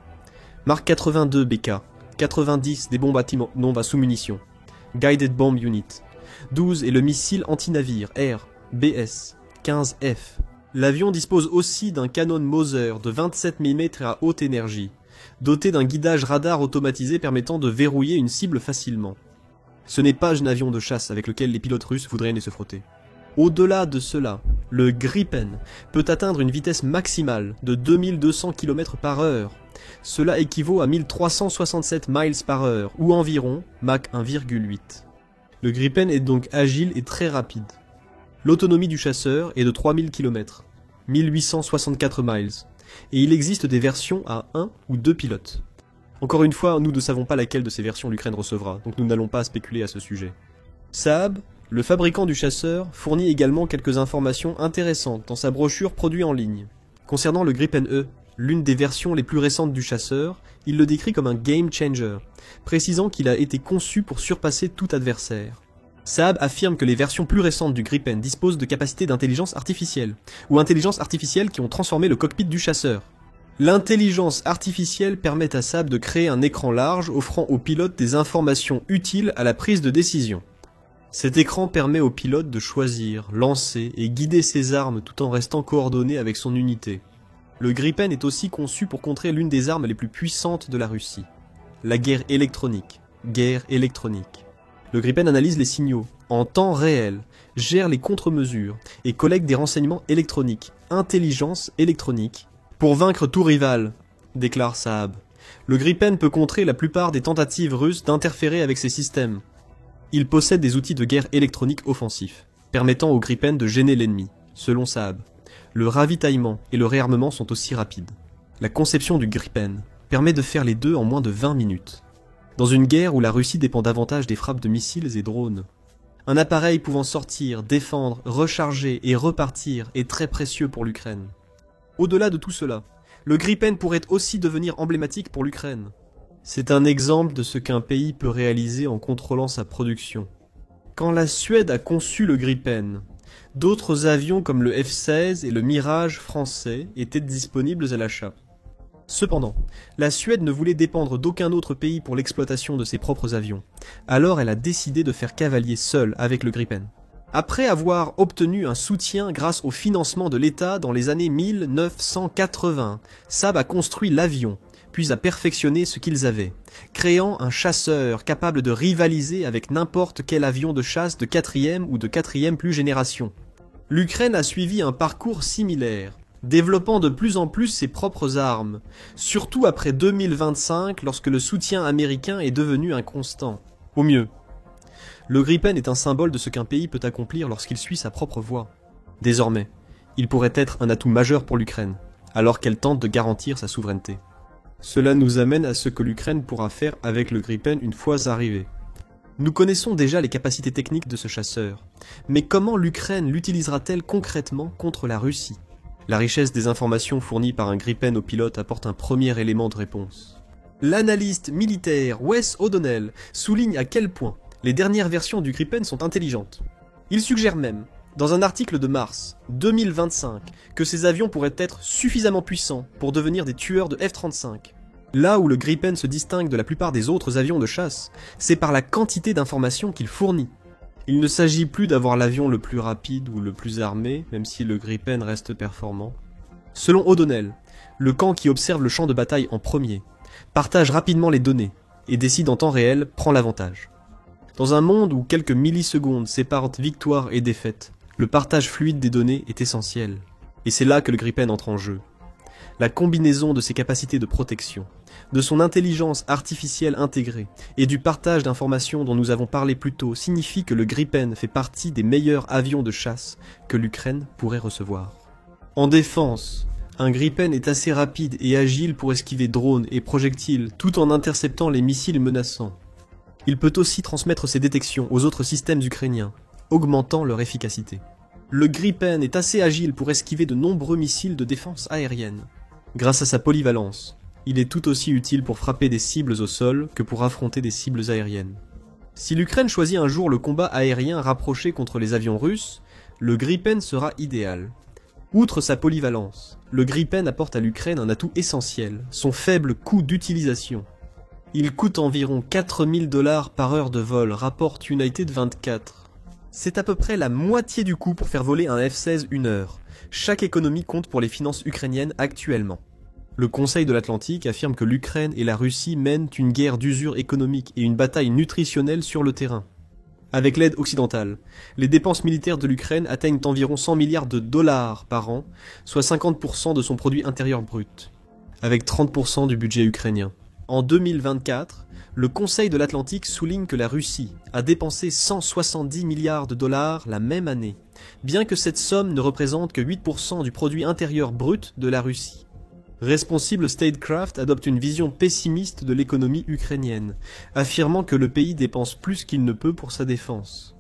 Mark 82 BK, 90 des bombes à sous-munitions, Guided Bomb Unit, 12 est le missile anti-navire R, BS, 15F. L'avion dispose aussi d'un canon Mauser de 27 mm à haute énergie, doté d'un guidage radar automatisé permettant de verrouiller une cible facilement. Ce n'est pas un avion de chasse avec lequel les pilotes russes voudraient aller se frotter. Au-delà de cela, le Gripen peut atteindre une vitesse maximale de 2200 km/h. Cela équivaut à 1367 miles par heure, ou environ Mach 1,8. Le Gripen est donc agile et très rapide. L'autonomie du chasseur est de 3000 km, 1864 miles, et il existe des versions à 1 ou 2 pilotes. Encore une fois, nous ne savons pas laquelle de ces versions l'Ukraine recevra, donc nous n'allons pas spéculer à ce sujet. Saab, le fabricant du chasseur, fournit également quelques informations intéressantes dans sa brochure produite en ligne. Concernant le Gripen E, l'une des versions les plus récentes du chasseur, il le décrit comme un game changer, précisant qu'il a été conçu pour surpasser tout adversaire. Saab affirme que les versions plus récentes du Gripen disposent de capacités d'intelligence artificielle, ou intelligence artificielle qui ont transformé le cockpit du chasseur. L'intelligence artificielle permet à Saab de créer un écran large offrant aux pilotes des informations utiles à la prise de décision. Cet écran permet au pilote de choisir, lancer et guider ses armes tout en restant coordonné avec son unité. Le Gripen est aussi conçu pour contrer l'une des armes les plus puissantes de la Russie, la guerre électronique. Le Gripen analyse les signaux en temps réel, gère les contre-mesures et collecte des renseignements électroniques, intelligence électronique, pour vaincre tout rival, déclare Saab. Le Gripen peut contrer la plupart des tentatives russes d'interférer avec ces systèmes. Il possède des outils de guerre électronique offensifs, permettant au Gripen de gêner l'ennemi, selon Saab. Le ravitaillement et le réarmement sont aussi rapides. La conception du Gripen permet de faire les deux en moins de 20 minutes. Dans une guerre où la Russie dépend davantage des frappes de missiles et drones, un appareil pouvant sortir, défendre, recharger et repartir est très précieux pour l'Ukraine. Au-delà de tout cela, le Gripen pourrait aussi devenir emblématique pour l'Ukraine. C'est un exemple de ce qu'un pays peut réaliser en contrôlant sa production. Quand la Suède a conçu le Gripen, d'autres avions comme le F-16 et le Mirage français étaient disponibles à l'achat. Cependant, la Suède ne voulait dépendre d'aucun autre pays pour l'exploitation de ses propres avions. Alors elle a décidé de faire cavalier seule avec le Gripen. Après avoir obtenu un soutien grâce au financement de l'État dans les années 1980, Saab a construit l'avion, puis a perfectionné ce qu'ils avaient, créant un chasseur capable de rivaliser avec n'importe quel avion de chasse de 4e ou de 4e plus génération. L'Ukraine a suivi un parcours similaire, développant de plus en plus ses propres armes, surtout après 2025 lorsque le soutien américain est devenu inconstant. Au mieux. Le Gripen est un symbole de ce qu'un pays peut accomplir lorsqu'il suit sa propre voie. Désormais, il pourrait être un atout majeur pour l'Ukraine, alors qu'elle tente de garantir sa souveraineté. Cela nous amène à ce que l'Ukraine pourra faire avec le Gripen une fois arrivé. Nous connaissons déjà les capacités techniques de ce chasseur, mais comment l'Ukraine l'utilisera-t-elle concrètement contre la Russie ? La richesse des informations fournies par un Gripen au pilote apporte un premier élément de réponse. L'analyste militaire Wes O'Donnell souligne à quel point les dernières versions du Gripen sont intelligentes. Il suggère même, dans un article de mars 2025, que ces avions pourraient être suffisamment puissants pour devenir des tueurs de F-35. Là où le Gripen se distingue de la plupart des autres avions de chasse, c'est par la quantité d'informations qu'il fournit. Il ne s'agit plus d'avoir l'avion le plus rapide ou le plus armé, même si le Gripen reste performant. Selon O'Donnell, le camp qui observe le champ de bataille en premier, partage rapidement les données, et décide en temps réel, prend l'avantage. Dans un monde où quelques millisecondes séparent victoire et défaite, le partage fluide des données est essentiel. Et c'est là que le Gripen entre en jeu. La combinaison de ses capacités de protection, de son intelligence artificielle intégrée et du partage d'informations dont nous avons parlé plus tôt signifie que le Gripen fait partie des meilleurs avions de chasse que l'Ukraine pourrait recevoir. En défense, un Gripen est assez rapide et agile pour esquiver drones et projectiles tout en interceptant les missiles menaçants. Il peut aussi transmettre ses détections aux autres systèmes ukrainiens, augmentant leur efficacité. Le Gripen est assez agile pour esquiver de nombreux missiles de défense aérienne. Grâce à sa polyvalence, il est tout aussi utile pour frapper des cibles au sol que pour affronter des cibles aériennes. Si l'Ukraine choisit un jour le combat aérien rapproché contre les avions russes, le Gripen sera idéal. Outre sa polyvalence, le Gripen apporte à l'Ukraine un atout essentiel, son faible coût d'utilisation. Il coûte environ 4000 $ par heure de vol, rapporte United 24. C'est à peu près la moitié du coût pour faire voler un F-16 une heure. Chaque économie compte pour les finances ukrainiennes actuellement. Le Conseil de l'Atlantique affirme que l'Ukraine et la Russie mènent une guerre d'usure économique et une bataille nutritionnelle sur le terrain. Avec l'aide occidentale, les dépenses militaires de l'Ukraine atteignent environ 100 milliards de dollars par an, soit 50% de son produit intérieur brut, avec 30% du budget ukrainien. En 2024, le Conseil de l'Atlantique souligne que la Russie a dépensé 170 milliards de dollars la même année, bien que cette somme ne représente que 8% du produit intérieur brut de la Russie. Responsible Statecraft adopte une vision pessimiste de l'économie ukrainienne, affirmant que le pays dépense plus qu'il ne peut pour sa défense.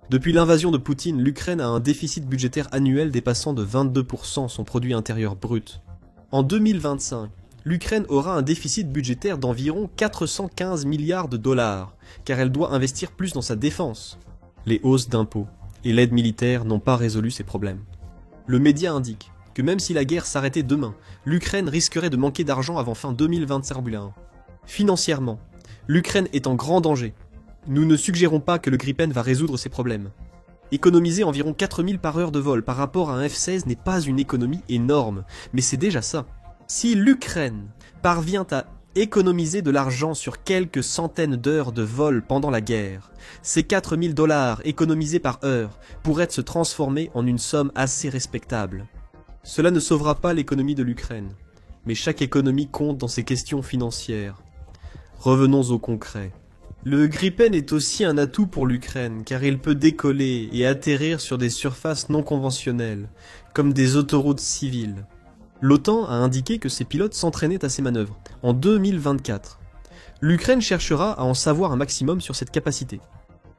Depuis l'invasion de Poutine, l'Ukraine a un déficit budgétaire annuel dépassant de 22% son produit intérieur brut. En 2025, l'Ukraine aura un déficit budgétaire d'environ 415 milliards de dollars, car elle doit investir plus dans sa défense. Les hausses d'impôts et l'aide militaire n'ont pas résolu ces problèmes. Le média indique que même si la guerre s'arrêtait demain, l'Ukraine risquerait de manquer d'argent avant fin 2021. Financièrement, l'Ukraine est en grand danger. Nous ne suggérons pas que le Gripen va résoudre ces problèmes. Économiser environ 4000 par heure de vol par rapport à un F-16 n'est pas une économie énorme, mais c'est déjà ça. Si l'Ukraine parvient à économiser de l'argent sur quelques centaines d'heures de vol pendant la guerre, ces 4000 $ économisés par heure pourraient se transformer en une somme assez respectable. Cela ne sauvera pas l'économie de l'Ukraine, mais chaque économie compte dans ces questions financières. Revenons au concret. Le Gripen est aussi un atout pour l'Ukraine, car il peut décoller et atterrir sur des surfaces non conventionnelles, comme des autoroutes civiles. L'OTAN a indiqué que ses pilotes s'entraînaient à ces manœuvres, en 2024. L'Ukraine cherchera à en savoir un maximum sur cette capacité.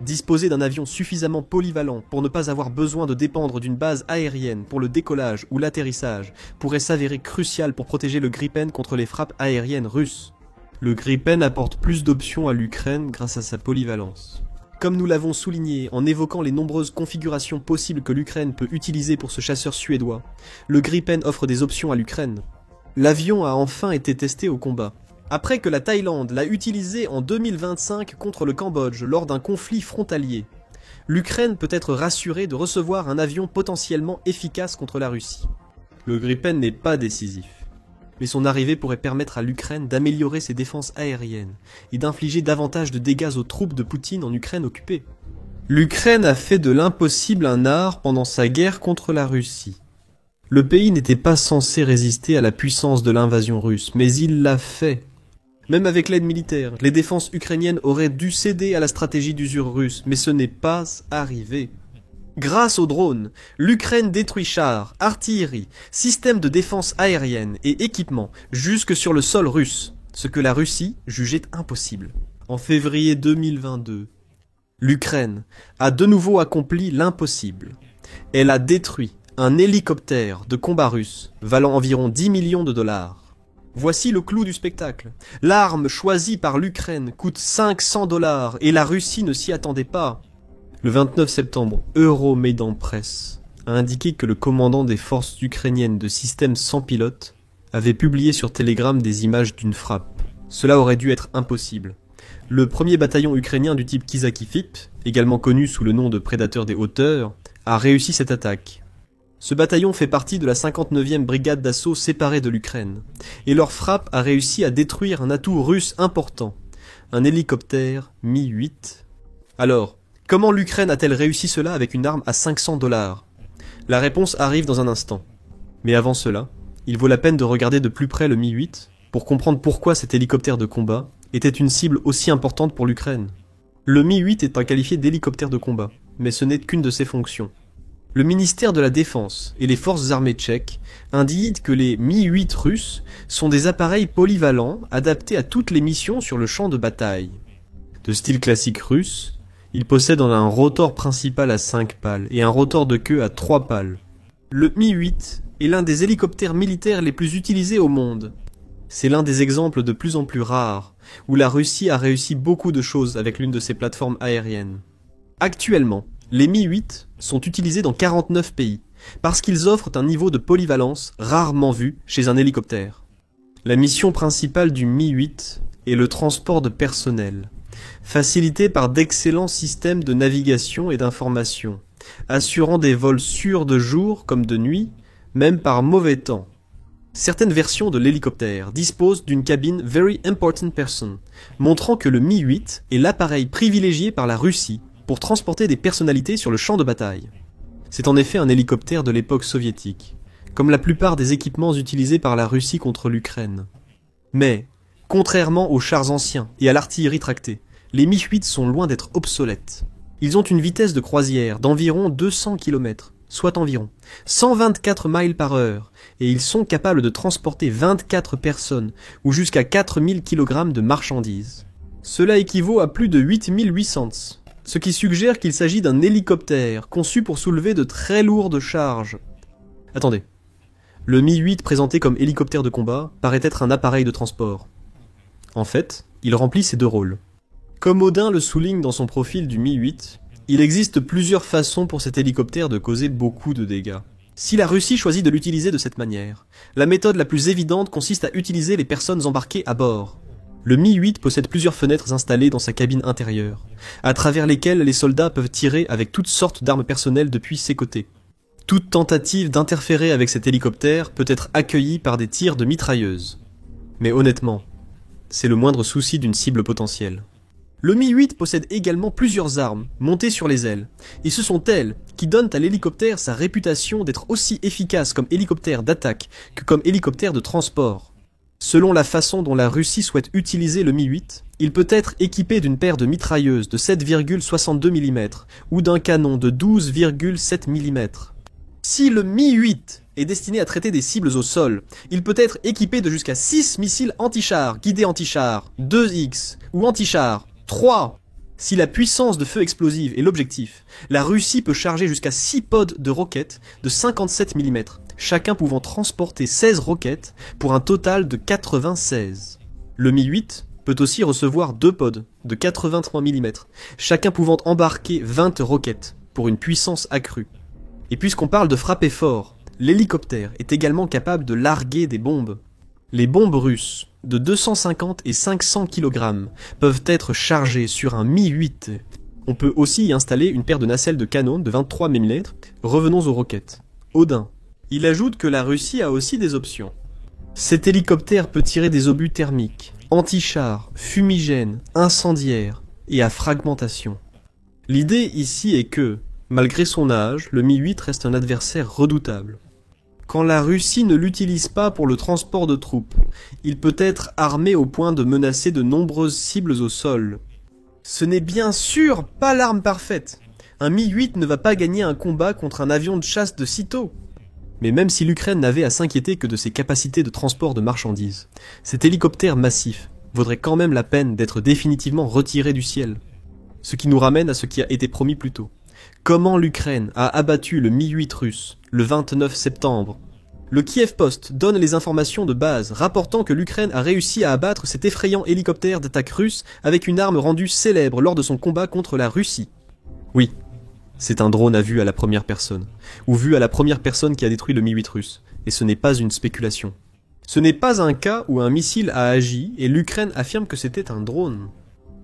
Disposer d'un avion suffisamment polyvalent pour ne pas avoir besoin de dépendre d'une base aérienne pour le décollage ou l'atterrissage pourrait s'avérer crucial pour protéger le Gripen contre les frappes aériennes russes. Le Gripen apporte plus d'options à l'Ukraine grâce à sa polyvalence. Comme nous l'avons souligné en évoquant les nombreuses configurations possibles que l'Ukraine peut utiliser pour ce chasseur suédois, le Gripen offre des options à l'Ukraine. L'avion a enfin été testé au combat. Après que la Thaïlande l'a utilisé en 2025 contre le Cambodge lors d'un conflit frontalier, l'Ukraine peut être rassurée de recevoir un avion potentiellement efficace contre la Russie. Le Gripen n'est pas décisif, mais son arrivée pourrait permettre à l'Ukraine d'améliorer ses défenses aériennes et d'infliger davantage de dégâts aux troupes de Poutine en Ukraine occupée. L'Ukraine a fait de l'impossible un art pendant sa guerre contre la Russie. Le pays n'était pas censé résister à la puissance de l'invasion russe, mais il l'a fait. Même avec l'aide militaire, les défenses ukrainiennes auraient dû céder à la stratégie d'usure russe, mais ce n'est pas arrivé. Grâce aux drones, l'Ukraine détruit chars, artillerie, systèmes de défense aérienne et équipements jusque sur le sol russe, ce que la Russie jugeait impossible. En février 2022, l'Ukraine a de nouveau accompli l'impossible. Elle a détruit un hélicoptère de combat russe valant environ 10 millions de $. Voici le clou du spectacle. L'arme choisie par l'Ukraine coûte 500 $ et la Russie ne s'y attendait pas. Le 29 septembre, Euromaidan Press a indiqué que le commandant des forces ukrainiennes de systèmes sans pilote avait publié sur Telegram des images d'une frappe. Cela aurait dû être impossible. Le premier bataillon ukrainien du type Kizakifip, également connu sous le nom de prédateur des hauteurs, a réussi cette attaque. Ce bataillon fait partie de la 59e brigade d'assaut séparée de l'Ukraine, et leur frappe a réussi à détruire un atout russe important, un hélicoptère Mi-8. Alors, comment l'Ukraine a-t-elle réussi cela avec une arme à 500 $? La réponse arrive dans un instant. Mais avant cela, il vaut la peine de regarder de plus près le Mi-8 pour comprendre pourquoi cet hélicoptère de combat était une cible aussi importante pour l'Ukraine. Le Mi-8 est qualifié d'hélicoptère de combat, mais ce n'est qu'une de ses fonctions. Le ministère de la Défense et les forces armées tchèques indiquent que les Mi-8 russes sont des appareils polyvalents adaptés à toutes les missions sur le champ de bataille. De style classique russe, ils possèdent un rotor principal à 5 pales et un rotor de queue à 3 pales. Le Mi-8 est l'un des hélicoptères militaires les plus utilisés au monde. C'est l'un des exemples de plus en plus rares, où la Russie a réussi beaucoup de choses avec l'une de ses plateformes aériennes. Actuellement, les Mi-8 sont utilisés dans 49 pays, parce qu'ils offrent un niveau de polyvalence rarement vu chez un hélicoptère. La mission principale du Mi-8 est le transport de personnel, facilité par d'excellents systèmes de navigation et d'information, assurant des vols sûrs de jour comme de nuit, même par mauvais temps. Certaines versions de l'hélicoptère disposent d'une cabine Very Important Person, montrant que le Mi-8 est l'appareil privilégié par la Russie pour transporter des personnalités sur le champ de bataille. C'est en effet un hélicoptère de l'époque soviétique, comme la plupart des équipements utilisés par la Russie contre l'Ukraine. Mais, contrairement aux chars anciens et à l'artillerie tractée, les Mi-8 sont loin d'être obsolètes. Ils ont une vitesse de croisière d'environ 200 km, soit environ 124 miles par heure, et ils sont capables de transporter 24 personnes ou jusqu'à 4000 kg de marchandises. Cela équivaut à plus de 8800, ce qui suggère qu'il s'agit d'un hélicoptère conçu pour soulever de très lourdes charges. Attendez, le Mi-8 présenté comme hélicoptère de combat paraît être un appareil de transport. En fait, il remplit ces deux rôles. Comme Odin le souligne dans son profil du Mi-8, il existe plusieurs façons pour cet hélicoptère de causer beaucoup de dégâts. Si la Russie choisit de l'utiliser de cette manière, la méthode la plus évidente consiste à utiliser les personnes embarquées à bord. Le Mi-8 possède plusieurs fenêtres installées dans sa cabine intérieure, à travers lesquelles les soldats peuvent tirer avec toutes sortes d'armes personnelles depuis ses côtés. Toute tentative d'interférer avec cet hélicoptère peut être accueillie par des tirs de mitrailleuses. Mais honnêtement, c'est le moindre souci d'une cible potentielle. Le Mi-8 possède également plusieurs armes, montées sur les ailes, et ce sont elles qui donnent à l'hélicoptère sa réputation d'être aussi efficace comme hélicoptère d'attaque que comme hélicoptère de transport. Selon la façon dont la Russie souhaite utiliser le Mi-8, il peut être équipé d'une paire de mitrailleuses de 7,62 mm ou d'un canon de 12,7 mm. Si le Mi-8 est destiné à traiter des cibles au sol, il peut être équipé de jusqu'à 6 missiles anti-chars, guidés anti-chars, 2X ou anti-chars, 3. Si la puissance de feu explosive est l'objectif, la Russie peut charger jusqu'à 6 pods de roquettes de 57 mm, chacun pouvant transporter 16 roquettes pour un total de 96. Le Mi-8 peut aussi recevoir 2 pods de 83 mm, chacun pouvant embarquer 20 roquettes pour une puissance accrue. Et puisqu'on parle de frapper fort, l'hélicoptère est également capable de larguer des bombes. Les bombes russes de 250 et 500 kg peuvent être chargées sur un Mi-8. On peut aussi y installer une paire de nacelles de canon de 23 mm. Revenons aux roquettes. Odin. Il ajoute que la Russie a aussi des options. Cet hélicoptère peut tirer des obus thermiques, anti-chars, fumigènes, incendiaires et à fragmentation. L'idée ici est que, malgré son âge, le Mi-8 reste un adversaire redoutable. Quand la Russie ne l'utilise pas pour le transport de troupes, il peut être armé au point de menacer de nombreuses cibles au sol. Ce n'est bien sûr pas l'arme parfaite. Un Mi-8 ne va pas gagner un combat contre un avion de chasse de sitôt. Mais même si l'Ukraine n'avait à s'inquiéter que de ses capacités de transport de marchandises, cet hélicoptère massif vaudrait quand même la peine d'être définitivement retiré du ciel. Ce qui nous ramène à ce qui a été promis plus tôt. Comment l'Ukraine a abattu le Mi-8 russe le 29 septembre. Le Kiev Post donne les informations de base, rapportant que l'Ukraine a réussi à abattre cet effrayant hélicoptère d'attaque russe avec une arme rendue célèbre lors de son combat contre la Russie. Oui, c'est un drone à vue à la première personne, ou vue à la première personne qui a détruit le Mi-8 russe, et ce n'est pas une spéculation. Ce n'est pas un cas où un missile a agi et l'Ukraine affirme que c'était un drone.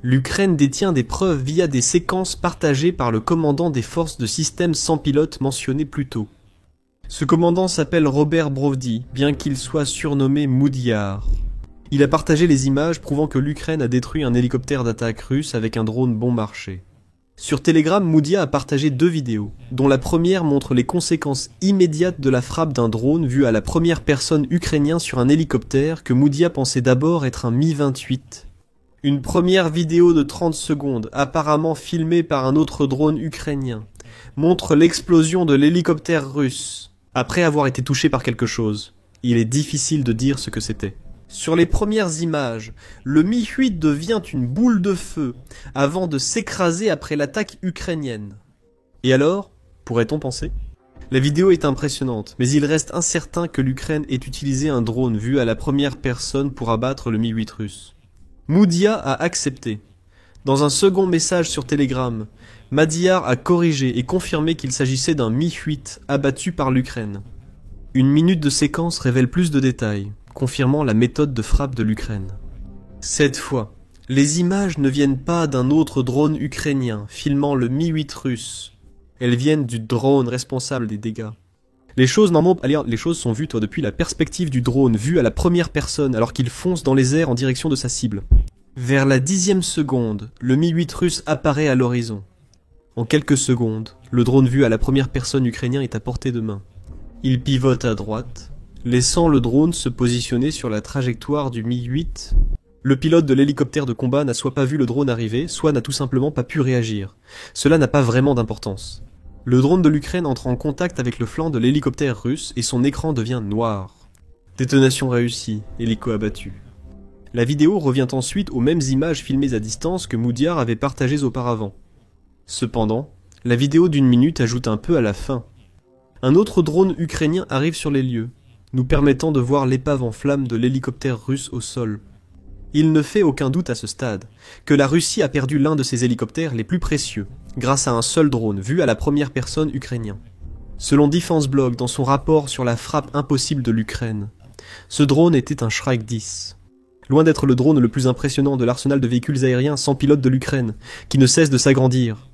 L'Ukraine détient des preuves via des séquences partagées par le commandant des forces de système sans pilote mentionné plus tôt. Ce commandant s'appelle Robert Brovdi, bien qu'il soit surnommé Moudiar. Il a partagé les images prouvant que l'Ukraine a détruit un hélicoptère d'attaque russe avec un drone bon marché. Sur Telegram, Moudia a partagé 2 vidéos, dont la première montre les conséquences immédiates de la frappe d'un drone vu à la première personne ukrainien sur un hélicoptère que Moudia pensait d'abord être un Mi-28. Une première vidéo de 30 secondes, apparemment filmée par un autre drone ukrainien, montre l'explosion de l'hélicoptère russe, après avoir été touché par quelque chose. Il est difficile de dire ce que c'était. Sur les premières images, le Mi-8 devient une boule de feu, avant de s'écraser après l'attaque ukrainienne. Et alors, pourrait-on penser ? La vidéo est impressionnante, mais il reste incertain que l'Ukraine ait utilisé un drone vu à la première personne pour abattre le Mi-8 russe. Moudia a accepté. Dans un second message sur Telegram, Madiar a corrigé et confirmé qu'il s'agissait d'un Mi-8 abattu par l'Ukraine. Une minute de séquence révèle plus de détails, confirmant la méthode de frappe de l'Ukraine. Cette fois, les images ne viennent pas d'un autre drone ukrainien filmant le Mi-8 russe. Elles viennent du drone responsable des dégâts. Les choses sont vues depuis la perspective du drone vu à la première personne alors qu'il fonce dans les airs en direction de sa cible. Vers la 10e seconde, le Mi-8 russe apparaît à l'horizon. En quelques secondes, le drone vu à la première personne ukrainien est à portée de main. Il pivote à droite, laissant le drone se positionner sur la trajectoire du Mi-8. Le pilote de l'hélicoptère de combat n'a soit pas vu le drone arriver, soit n'a tout simplement pas pu réagir. Cela n'a pas vraiment d'importance. Le drone de l'Ukraine entre en contact avec le flanc de l'hélicoptère russe et son écran devient noir. Détonation réussie, hélico abattu. La vidéo revient ensuite aux mêmes images filmées à distance que Moudiar avait partagées auparavant. Cependant, la vidéo d'1 minute ajoute un peu à la fin. Un autre drone ukrainien arrive sur les lieux, nous permettant de voir l'épave en flammes de l'hélicoptère russe au sol. Il ne fait aucun doute à ce stade que la Russie a perdu l'un de ses hélicoptères les plus précieux, grâce à un seul drone vu à la première personne ukrainien. Selon Defense Blog dans son rapport sur la frappe impossible de l'Ukraine, ce drone était un Shrike 10. Loin d'être le drone le plus impressionnant de l'arsenal de véhicules aériens sans pilote de l'Ukraine, qui ne cesse de s'agrandir.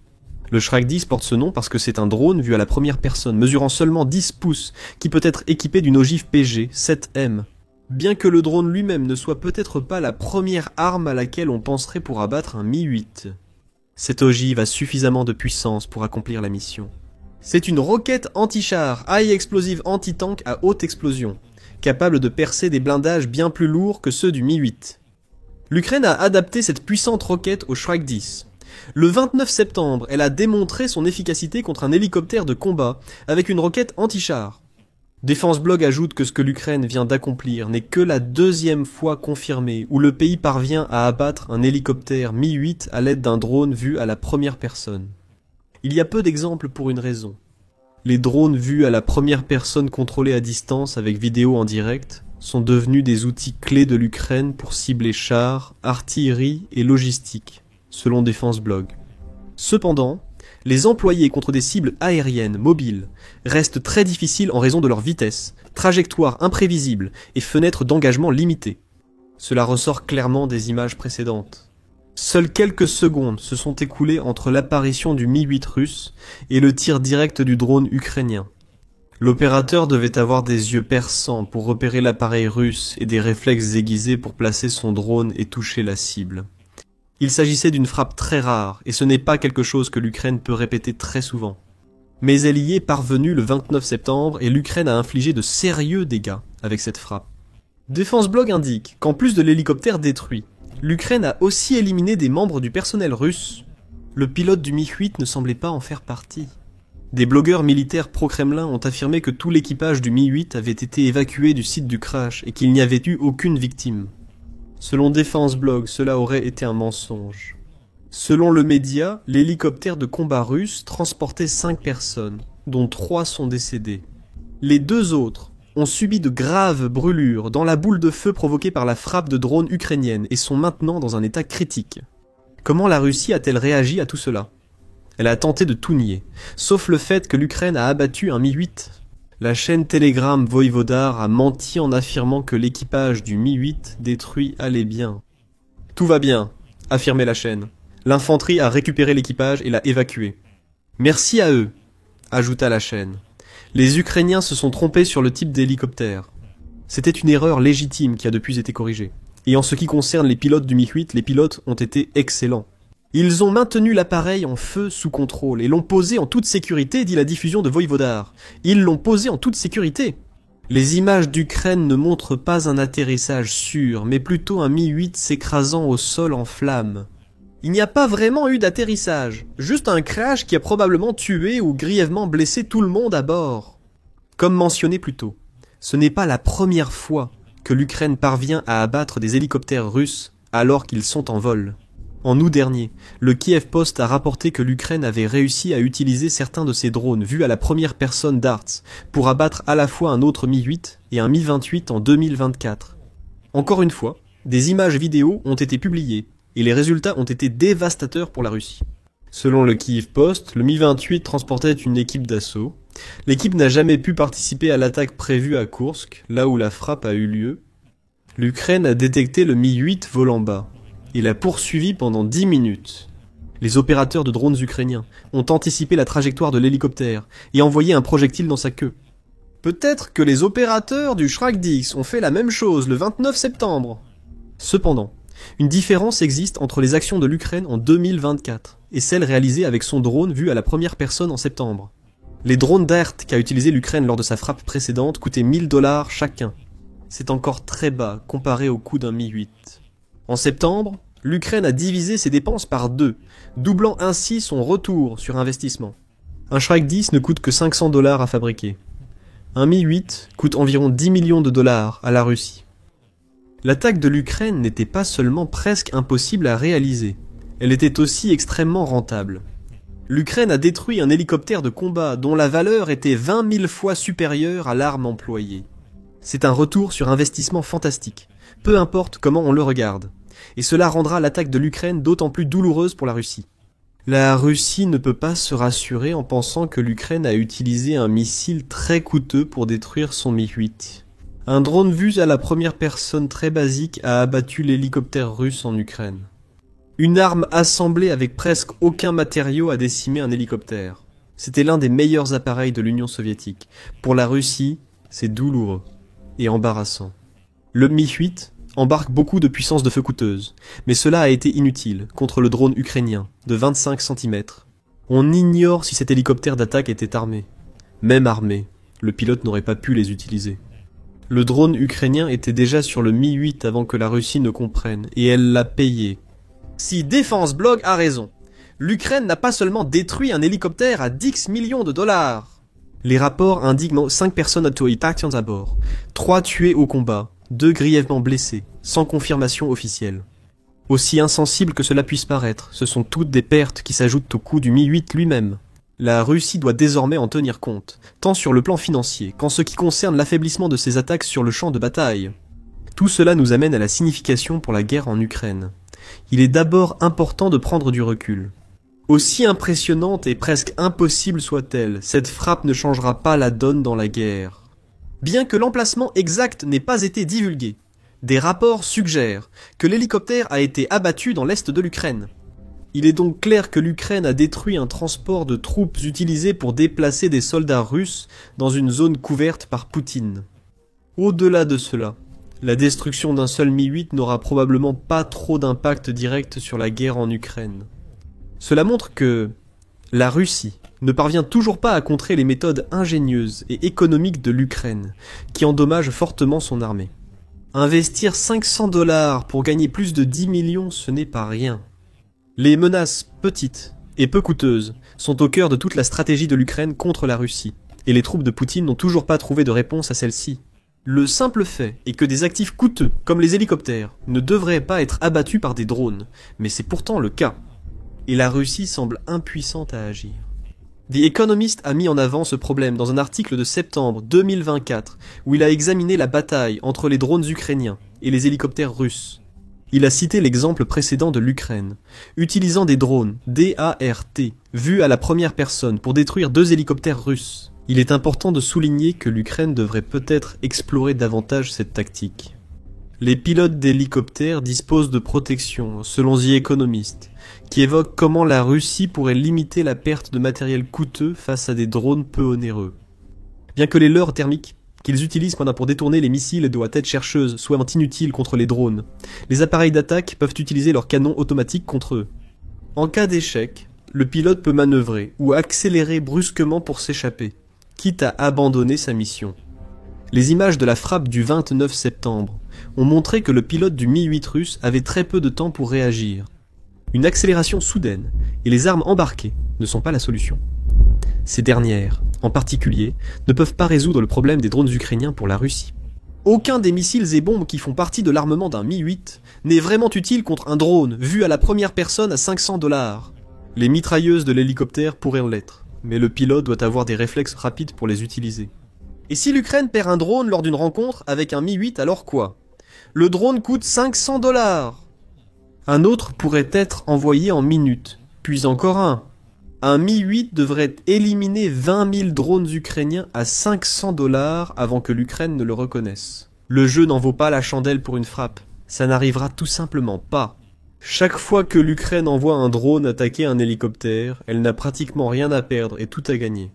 Le Shrike 10 porte ce nom parce que c'est un drone vu à la première personne, mesurant seulement 10 pouces, qui peut être équipé d'une ogive PG 7M. Bien que le drone lui-même ne soit peut-être pas la première arme à laquelle on penserait pour abattre un Mi-8. Cette ogive a suffisamment de puissance pour accomplir la mission. C'est une roquette anti-char, high explosive anti-tank à haute explosion, capable de percer des blindages bien plus lourds que ceux du Mi-8. L'Ukraine a adapté cette puissante roquette au Shrike 10. Le 29 septembre, elle a démontré son efficacité contre un hélicoptère de combat avec une roquette anti-char. Defense Blog ajoute que ce que l'Ukraine vient d'accomplir n'est que la 2e fois confirmée où le pays parvient à abattre un hélicoptère Mi-8 à l'aide d'un drone vu à la première personne. Il y a peu d'exemples pour une raison. Les drones vus à la première personne contrôlés à distance avec vidéo en direct sont devenus des outils clés de l'Ukraine pour cibler chars, artillerie et logistique, selon Defense Blog. Cependant, les employer contre des cibles aériennes, mobiles, restent très difficiles en raison de leur vitesse, trajectoire imprévisible et fenêtres d'engagement limitées. Cela ressort clairement des images précédentes. Seules quelques secondes se sont écoulées entre l'apparition du Mi-8 russe et le tir direct du drone ukrainien. L'opérateur devait avoir des yeux perçants pour repérer l'appareil russe et des réflexes aiguisés pour placer son drone et toucher la cible. Il s'agissait d'une frappe très rare, et ce n'est pas quelque chose que l'Ukraine peut répéter très souvent. Mais elle y est parvenue le 29 septembre et l'Ukraine a infligé de sérieux dégâts avec cette frappe. Defense Blog indique qu'en plus de l'hélicoptère détruit, l'Ukraine a aussi éliminé des membres du personnel russe. Le pilote du Mi-8 ne semblait pas en faire partie. Des blogueurs militaires pro-Kremlin ont affirmé que tout l'équipage du Mi-8 avait été évacué du site du crash et qu'il n'y avait eu aucune victime. Selon Defense Blog, cela aurait été un mensonge. Selon le média, l'hélicoptère de combat russe transportait 5 personnes, dont 3 sont décédées. Les 2 autres, ont subi de graves brûlures dans la boule de feu provoquée par la frappe de drones ukrainiennes et sont maintenant dans un état critique. Comment la Russie a-t-elle réagi à tout cela? Elle a tenté de tout nier, sauf le fait que l'Ukraine a abattu un Mi-8. La chaîne Telegram Voïvodar a menti en affirmant que l'équipage du Mi-8 détruit allait bien. Tout va bien, affirmait la chaîne. L'infanterie a récupéré l'équipage et l'a évacué. Merci à eux, ajouta la chaîne. Les Ukrainiens se sont trompés sur le type d'hélicoptère. C'était une erreur légitime qui a depuis été corrigée. Et en ce qui concerne les pilotes du Mi-8, les pilotes ont été excellents. Ils ont maintenu l'appareil en feu sous contrôle et l'ont posé en toute sécurité, dit la diffusion de Voïvodar. Ils l'ont posé en toute sécurité. Les images d'Ukraine ne montrent pas un atterrissage sûr, mais plutôt un Mi-8 s'écrasant au sol en flammes. Il n'y a pas vraiment eu d'atterrissage, juste un crash qui a probablement tué ou grièvement blessé tout le monde à bord. Comme mentionné plus tôt, ce n'est pas la première fois que l'Ukraine parvient à abattre des hélicoptères russes alors qu'ils sont en vol. En août dernier, le Kiev Post a rapporté que l'Ukraine avait réussi à utiliser certains de ses drones vus à la première personne d'Arts pour abattre à la fois un autre Mi-8 et un Mi-28 en 2024. Encore une fois, des images vidéo ont été publiées et les résultats ont été dévastateurs pour la Russie. Selon le Kiev Post, le Mi-28 transportait une équipe d'assaut. L'équipe n'a jamais pu participer à l'attaque prévue à Koursk, là où la frappe a eu lieu. L'Ukraine a détecté le Mi-8 volant bas. Il a poursuivi pendant 10 minutes. Les opérateurs de drones ukrainiens ont anticipé la trajectoire de l'hélicoptère et envoyé un projectile dans sa queue. Peut-être que les opérateurs du Shrak-10 ont fait la même chose le 29 septembre. Cependant, une différence existe entre les actions de l'Ukraine en 2024 et celles réalisées avec son drone vu à la première personne en septembre. Les drones DART qu'a utilisé l'Ukraine lors de sa frappe précédente coûtaient $1000 chacun. C'est encore très bas comparé au coût d'un Mi-8. En septembre, l'Ukraine a divisé ses dépenses par 2, doublant ainsi son retour sur investissement. Un Shrak-10 ne coûte que $500 à fabriquer. Un Mi-8 coûte environ $10 millions à la Russie. L'attaque de l'Ukraine n'était pas seulement presque impossible à réaliser, elle était aussi extrêmement rentable. L'Ukraine a détruit un hélicoptère de combat dont la valeur était 20 000 fois supérieure à l'arme employée. C'est un retour sur investissement fantastique, peu importe comment on le regarde. Et cela rendra l'attaque de l'Ukraine d'autant plus douloureuse pour la Russie. La Russie ne peut pas se rassurer en pensant que l'Ukraine a utilisé un missile très coûteux pour détruire son Mi-8. Un drone vu à la première personne très basique a abattu l'hélicoptère russe en Ukraine. Une arme assemblée avec presque aucun matériau a décimé un hélicoptère. C'était l'un des meilleurs appareils de l'Union soviétique. Pour la Russie, c'est douloureux et embarrassant. Le Mi-8 embarque beaucoup de puissance de feu coûteuse, mais cela a été inutile contre le drone ukrainien de 25 cm. On ignore si cet hélicoptère d'attaque était armé. Même armé, le pilote n'aurait pas pu les utiliser. Le drone ukrainien était déjà sur le Mi-8 avant que la Russie ne comprenne, et elle l'a payé. Si Défense Blog a raison, l'Ukraine n'a pas seulement détruit un hélicoptère à 10 millions de dollars. Les rapports indiquent 5 personnes autoritactions à bord, 3 tués au combat, 2 grièvement blessés, sans confirmation officielle. Aussi insensible que cela puisse paraître, ce sont toutes des pertes qui s'ajoutent au coût du Mi-8 lui-même. La Russie doit désormais en tenir compte, tant sur le plan financier qu'en ce qui concerne l'affaiblissement de ses attaques sur le champ de bataille. Tout cela nous amène à la signification pour la guerre en Ukraine. Il est d'abord important de prendre du recul. Aussi impressionnante et presque impossible soit-elle, cette frappe ne changera pas la donne dans la guerre. Bien que l'emplacement exact n'ait pas été divulgué, des rapports suggèrent que l'hélicoptère a été abattu dans l'est de l'Ukraine. Il est donc clair que l'Ukraine a détruit un transport de troupes utilisé pour déplacer des soldats russes dans une zone couverte par Poutine. Au-delà de cela, la destruction d'un seul Mi-8 n'aura probablement pas trop d'impact direct sur la guerre en Ukraine. Cela montre que la Russie ne parvient toujours pas à contrer les méthodes ingénieuses et économiques de l'Ukraine, qui endommagent fortement son armée. Investir $500 pour gagner plus de 10 millions, ce n'est pas rien. Les menaces petites et peu coûteuses sont au cœur de toute la stratégie de l'Ukraine contre la Russie, et les troupes de Poutine n'ont toujours pas trouvé de réponse à celle-ci. Le simple fait est que des actifs coûteux, comme les hélicoptères, ne devraient pas être abattus par des drones, mais c'est pourtant le cas. Et la Russie semble impuissante à agir. The Economist a mis en avant ce problème dans un article de septembre 2024 où il a examiné la bataille entre les drones ukrainiens et les hélicoptères russes. Il a cité l'exemple précédent de l'Ukraine, utilisant des drones DART vus à la première personne pour détruire 2 hélicoptères russes. Il est important de souligner que l'Ukraine devrait peut-être explorer davantage cette tactique. Les pilotes d'hélicoptères disposent de protections, selon The Economist, qui évoque comment la Russie pourrait limiter la perte de matériel coûteux face à des drones peu onéreux. Bien que les leurres thermiques qu'ils utilisent pour détourner les missiles de à tête chercheuse soient inutiles contre les drones, les appareils d'attaque peuvent utiliser leurs canons automatiques contre eux. En cas d'échec, le pilote peut manœuvrer ou accélérer brusquement pour s'échapper, quitte à abandonner sa mission. Les images de la frappe du 29 septembre ont montré que le pilote du Mi-8 russe avait très peu de temps pour réagir. Une accélération soudaine et les armes embarquées ne sont pas la solution. Ces dernières, en particulier, ne peuvent pas résoudre le problème des drones ukrainiens pour la Russie. Aucun des missiles et bombes qui font partie de l'armement d'un Mi-8 n'est vraiment utile contre un drone vu à la première personne à $500. Les mitrailleuses de l'hélicoptère pourraient l'être, mais le pilote doit avoir des réflexes rapides pour les utiliser. Et si l'Ukraine perd un drone lors d'une rencontre avec un Mi-8, alors quoi? Le drone coûte $500. Un autre pourrait être envoyé en minutes, puis encore un. Un Mi-8 devrait éliminer 20 000 drones ukrainiens à $500 avant que l'Ukraine ne le reconnaisse. Le jeu n'en vaut pas la chandelle pour une frappe. Ça n'arrivera tout simplement pas. Chaque fois que l'Ukraine envoie un drone attaquer un hélicoptère, elle n'a pratiquement rien à perdre et tout à gagner.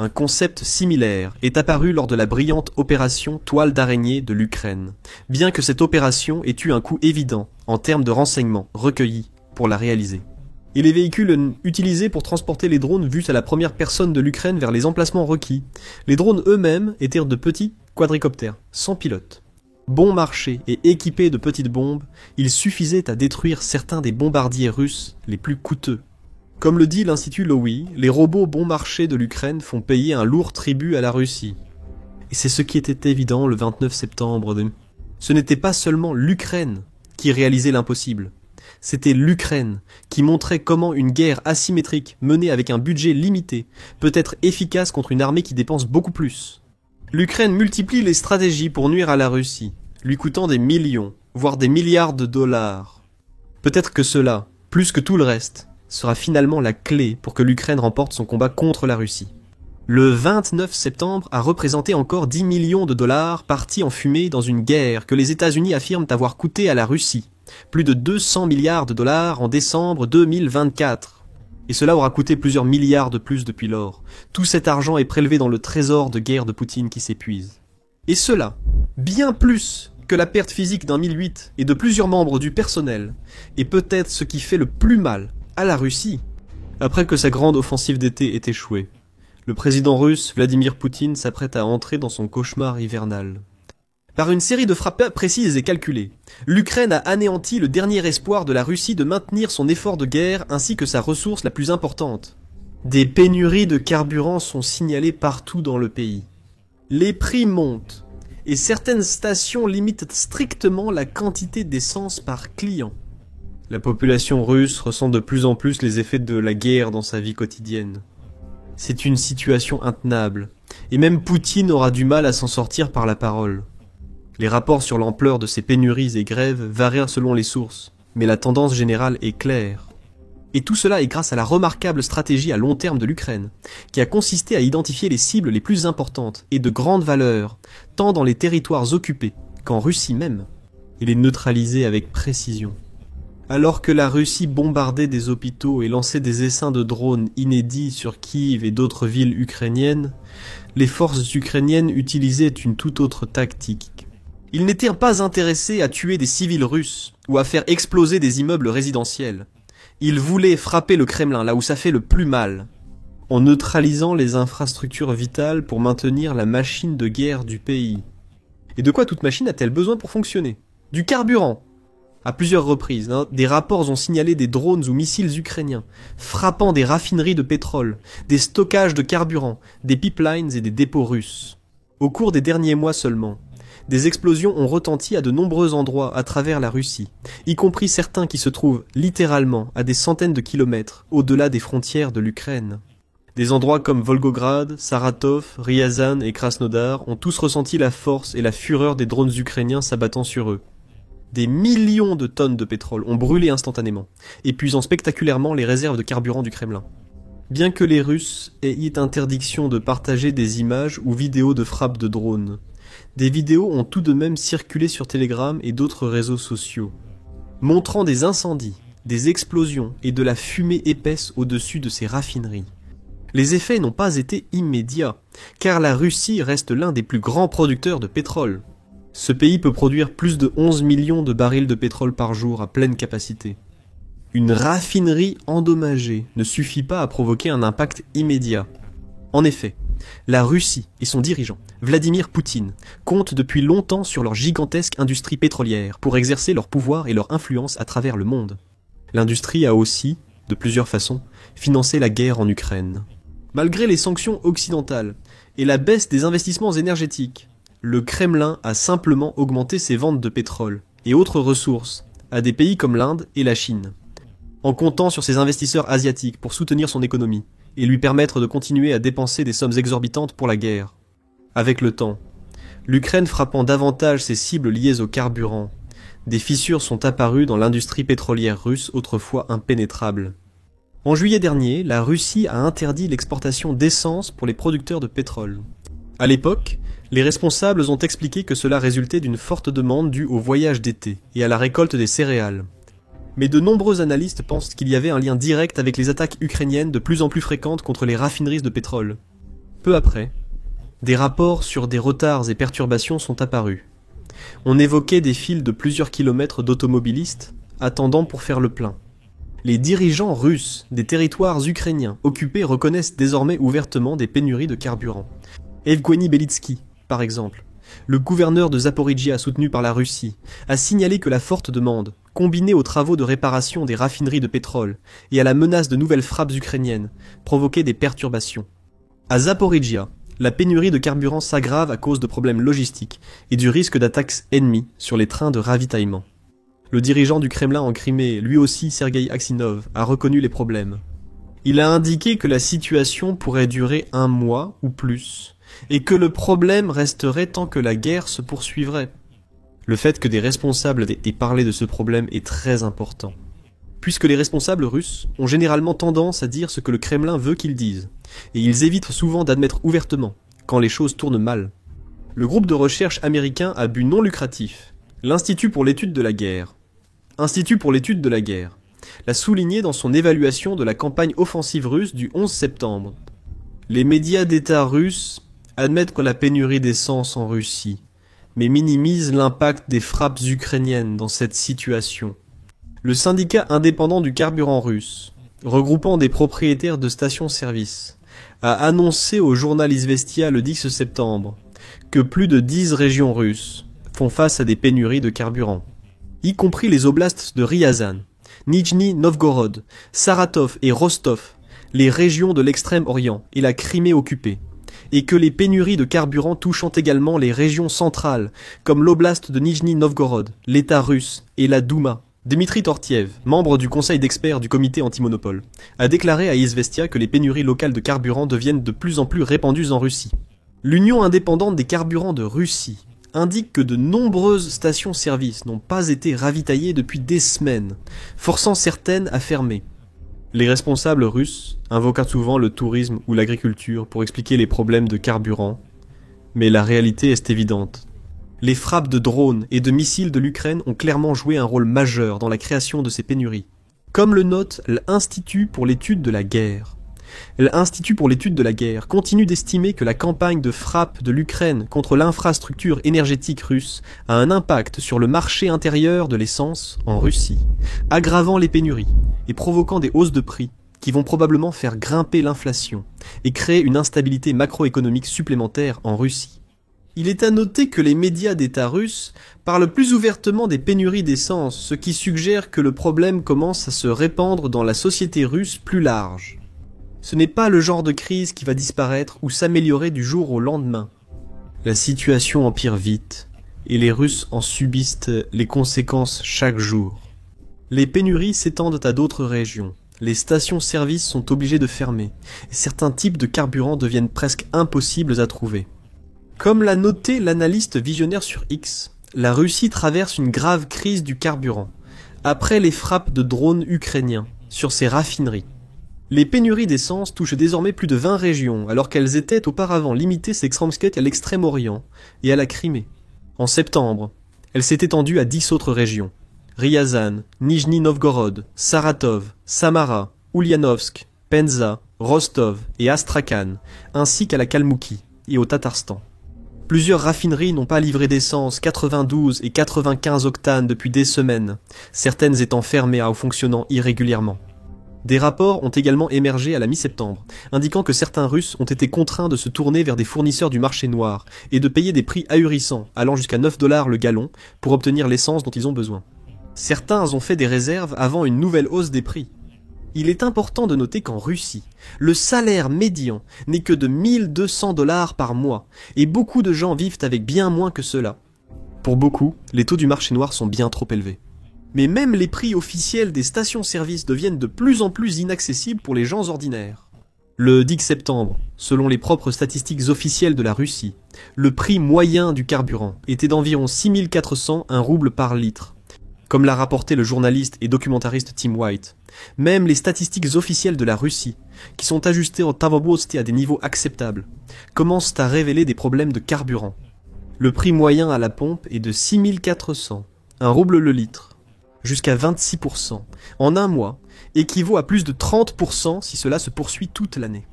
Un concept similaire est apparu lors de la brillante opération Toile d'araignée de l'Ukraine, bien que cette opération ait eu un coût évident en termes de renseignements recueillis pour la réaliser. Et les véhicules utilisés pour transporter les drones vus à la première personne de l'Ukraine vers les emplacements requis. Les drones eux-mêmes étaient de petits quadricoptères, sans pilote. Bon marché et équipés de petites bombes, ils suffisaient à détruire certains des bombardiers russes les plus coûteux. Comme le dit l'Institut Lowy, les robots bon marché de l'Ukraine font payer un lourd tribut à la Russie. Et c'est ce qui était évident le 29 septembre. Ce n'était pas seulement l'Ukraine qui réalisait l'impossible. C'était l'Ukraine qui montrait comment une guerre asymétrique menée avec un budget limité peut être efficace contre une armée qui dépense beaucoup plus. L'Ukraine multiplie les stratégies pour nuire à la Russie, lui coûtant des millions, voire des milliards de dollars. Peut-être que cela, plus que tout le reste, sera finalement la clé pour que l'Ukraine remporte son combat contre la Russie. Le 29 septembre a représenté encore 10 millions de dollars partis en fumée dans une guerre que les États-Unis affirment avoir coûté à la Russie plus de 200 milliards de dollars en décembre 2024. Et cela aura coûté plusieurs milliards de plus depuis lors. Tout cet argent est prélevé dans le trésor de guerre de Poutine qui s'épuise. Et cela, bien plus que la perte physique d'un Mi-8 et de plusieurs membres du personnel, est peut-être ce qui fait le plus mal à la Russie. Après que sa grande offensive d'été ait échoué, le président russe Vladimir Poutine s'apprête à entrer dans son cauchemar hivernal. Par une série de frappes précises et calculées, l'Ukraine a anéanti le dernier espoir de la Russie de maintenir son effort de guerre ainsi que sa ressource la plus importante. Des pénuries de carburant sont signalées partout dans le pays. Les prix montent, et certaines stations limitent strictement la quantité d'essence par client. La population russe ressent de plus en plus les effets de la guerre dans sa vie quotidienne. C'est une situation intenable, et même Poutine aura du mal à s'en sortir par la parole. Les rapports sur l'ampleur de ces pénuries et grèves varient selon les sources, mais la tendance générale est claire. Et tout cela est grâce à la remarquable stratégie à long terme de l'Ukraine, qui a consisté à identifier les cibles les plus importantes et de grande valeur, tant dans les territoires occupés qu'en Russie même, et les neutraliser avec précision. Alors que la Russie bombardait des hôpitaux et lançait des essaims de drones inédits sur Kiev et d'autres villes ukrainiennes, les forces ukrainiennes utilisaient une toute autre tactique. Ils n'étaient pas intéressés à tuer des civils russes ou à faire exploser des immeubles résidentiels. Ils voulaient frapper le Kremlin là où ça fait le plus mal, en neutralisant les infrastructures vitales pour maintenir la machine de guerre du pays. Et de quoi toute machine a-t-elle besoin pour fonctionner? Du carburant. À plusieurs reprises, des rapports ont signalé des drones ou missiles ukrainiens frappant des raffineries de pétrole, des stockages de carburant, des pipelines et des dépôts russes. Au cours des derniers mois seulement, des explosions ont retenti à de nombreux endroits à travers la Russie, y compris certains qui se trouvent littéralement à des centaines de kilomètres au-delà des frontières de l'Ukraine. Des endroits comme Volgograd, Saratov, Ryazan et Krasnodar ont tous ressenti la force et la fureur des drones ukrainiens s'abattant sur eux. Des millions de tonnes de pétrole ont brûlé instantanément, épuisant spectaculairement les réserves de carburant du Kremlin. Bien que les Russes aient interdiction de partager des images ou vidéos de frappes de drones, des vidéos ont tout de même circulé sur Telegram et d'autres réseaux sociaux, montrant des incendies, des explosions et de la fumée épaisse au-dessus de ces raffineries. Les effets n'ont pas été immédiats, car la Russie reste l'un des plus grands producteurs de pétrole. Ce pays peut produire plus de 11 millions de barils de pétrole par jour à pleine capacité. Une raffinerie endommagée ne suffit pas à provoquer un impact immédiat. En effet, la Russie et son dirigeant, Vladimir Poutine, comptent depuis longtemps sur leur gigantesque industrie pétrolière pour exercer leur pouvoir et leur influence à travers le monde. L'industrie a aussi, de plusieurs façons, financé la guerre en Ukraine. Malgré les sanctions occidentales et la baisse des investissements énergétiques, le Kremlin a simplement augmenté ses ventes de pétrole et autres ressources à des pays comme l'Inde et la Chine, en comptant sur ses investisseurs asiatiques pour soutenir son économie et lui permettre de continuer à dépenser des sommes exorbitantes pour la guerre. Avec le temps, l'Ukraine frappant davantage ses cibles liées au carburant, des fissures sont apparues dans l'industrie pétrolière russe autrefois impénétrable. En juillet dernier, la Russie a interdit l'exportation d'essence pour les producteurs de pétrole. À l'époque, les responsables ont expliqué que cela résultait d'une forte demande due au voyage d'été et à la récolte des céréales. Mais de nombreux analystes pensent qu'il y avait un lien direct avec les attaques ukrainiennes de plus en plus fréquentes contre les raffineries de pétrole. Peu après, des rapports sur des retards et perturbations sont apparus. On évoquait des files de plusieurs kilomètres d'automobilistes attendant pour faire le plein. Les dirigeants russes des territoires ukrainiens occupés reconnaissent désormais ouvertement des pénuries de carburant. Evgueni Belitsky, par exemple, le gouverneur de Zaporijia soutenu par la Russie, a signalé que la forte demande, combinée aux travaux de réparation des raffineries de pétrole et à la menace de nouvelles frappes ukrainiennes, provoquait des perturbations. À Zaporijia, la pénurie de carburant s'aggrave à cause de problèmes logistiques et du risque d'attaques ennemies sur les trains de ravitaillement. Le dirigeant du Kremlin en Crimée, lui aussi Sergueï Aksinov, a reconnu les problèmes. Il a indiqué que la situation pourrait durer 1 mois ou plus, et que le problème resterait tant que la guerre se poursuivrait. Le fait que des responsables aient parlé de ce problème est très important, puisque les responsables russes ont généralement tendance à dire ce que le Kremlin veut qu'ils disent, et ils évitent souvent d'admettre ouvertement quand les choses tournent mal. Le groupe de recherche américain à but non lucratif, l'Institut pour l'étude de la guerre, l'a souligné dans son évaluation de la campagne offensive russe du 11 septembre. Les médias d'État russes admettent que la pénurie d'essence en Russie, mais minimisent l'impact des frappes ukrainiennes dans cette situation. Le syndicat indépendant du carburant russe, regroupant des propriétaires de stations-service, a annoncé au journal Izvestia le 10 septembre que plus de 10 régions russes font face à des pénuries de carburant, y compris les oblasts de Ryazan, Nijni Novgorod, Saratov et Rostov, les régions de l'extrême-orient et la Crimée occupée, et que les pénuries de carburant touchant également les régions centrales, comme l'oblast de Nijni Novgorod, l'État russe et la Douma. Dmitri Tortiev, membre du conseil d'experts du comité anti-monopole, a déclaré à Izvestia que les pénuries locales de carburant deviennent de plus en plus répandues en Russie. L'Union indépendante des carburants de Russie indique que de nombreuses stations-service n'ont pas été ravitaillées depuis des semaines, forçant certaines à fermer. Les responsables russes invoquent souvent le tourisme ou l'agriculture pour expliquer les problèmes de carburant, mais la réalité est évidente. Les frappes de drones et de missiles de l'Ukraine ont clairement joué un rôle majeur dans la création de ces pénuries, comme le note l'Institut pour l'étude de la guerre. L'Institut pour l'étude de la guerre continue d'estimer que la campagne de frappe de l'Ukraine contre l'infrastructure énergétique russe a un impact sur le marché intérieur de l'essence en Russie, aggravant les pénuries et provoquant des hausses de prix qui vont probablement faire grimper l'inflation et créer une instabilité macroéconomique supplémentaire en Russie. Il est à noter que les médias d'État russes parlent plus ouvertement des pénuries d'essence, ce qui suggère que le problème commence à se répandre dans la société russe plus large. Ce n'est pas le genre de crise qui va disparaître ou s'améliorer du jour au lendemain. La situation empire vite, et les Russes en subissent les conséquences chaque jour. Les pénuries s'étendent à d'autres régions, les stations-service sont obligées de fermer, et certains types de carburants deviennent presque impossibles à trouver. Comme l'a noté l'analyste visionnaire sur X, la Russie traverse une grave crise du carburant, après les frappes de drones ukrainiens sur ses raffineries. Les pénuries d'essence touchent désormais plus de 20 régions, alors qu'elles étaient auparavant limitées à l'Extrême-Orient et à la Crimée. En septembre, elles s'est étendue à 10 autres régions. Ryazan, Nijni Novgorod, Saratov, Samara, Ulyanovsk, Penza, Rostov et Astrakhan, ainsi qu'à la Kalmoukie et au Tatarstan. Plusieurs raffineries n'ont pas livré d'essence 92 et 95 octanes depuis des semaines, certaines étant fermées ou fonctionnant irrégulièrement. Des rapports ont également émergé à la mi-septembre, indiquant que certains Russes ont été contraints de se tourner vers des fournisseurs du marché noir et de payer des prix ahurissants, allant jusqu'à 9 $ le gallon, pour obtenir l'essence dont ils ont besoin. Certains ont fait des réserves avant une nouvelle hausse des prix. Il est important de noter qu'en Russie, le salaire médian n'est que de 1200 $ par mois, et beaucoup de gens vivent avec bien moins que cela. Pour beaucoup, les taux du marché noir sont bien trop élevés. Mais même les prix officiels des stations-service deviennent de plus en plus inaccessibles pour les gens ordinaires. Le 10 septembre, selon les propres statistiques officielles de la Russie, le prix moyen du carburant était d'environ 6400 roubles par litre. Comme l'a rapporté le journaliste et documentariste Tim White, même les statistiques officielles de la Russie, qui sont ajustées en Tavobosti à des niveaux acceptables, commencent à révéler des problèmes de carburant. Le prix moyen à la pompe est de 6400, 1 rouble le litre, jusqu'à 26%, en un mois, équivaut à plus de 30% si cela se poursuit toute l'année.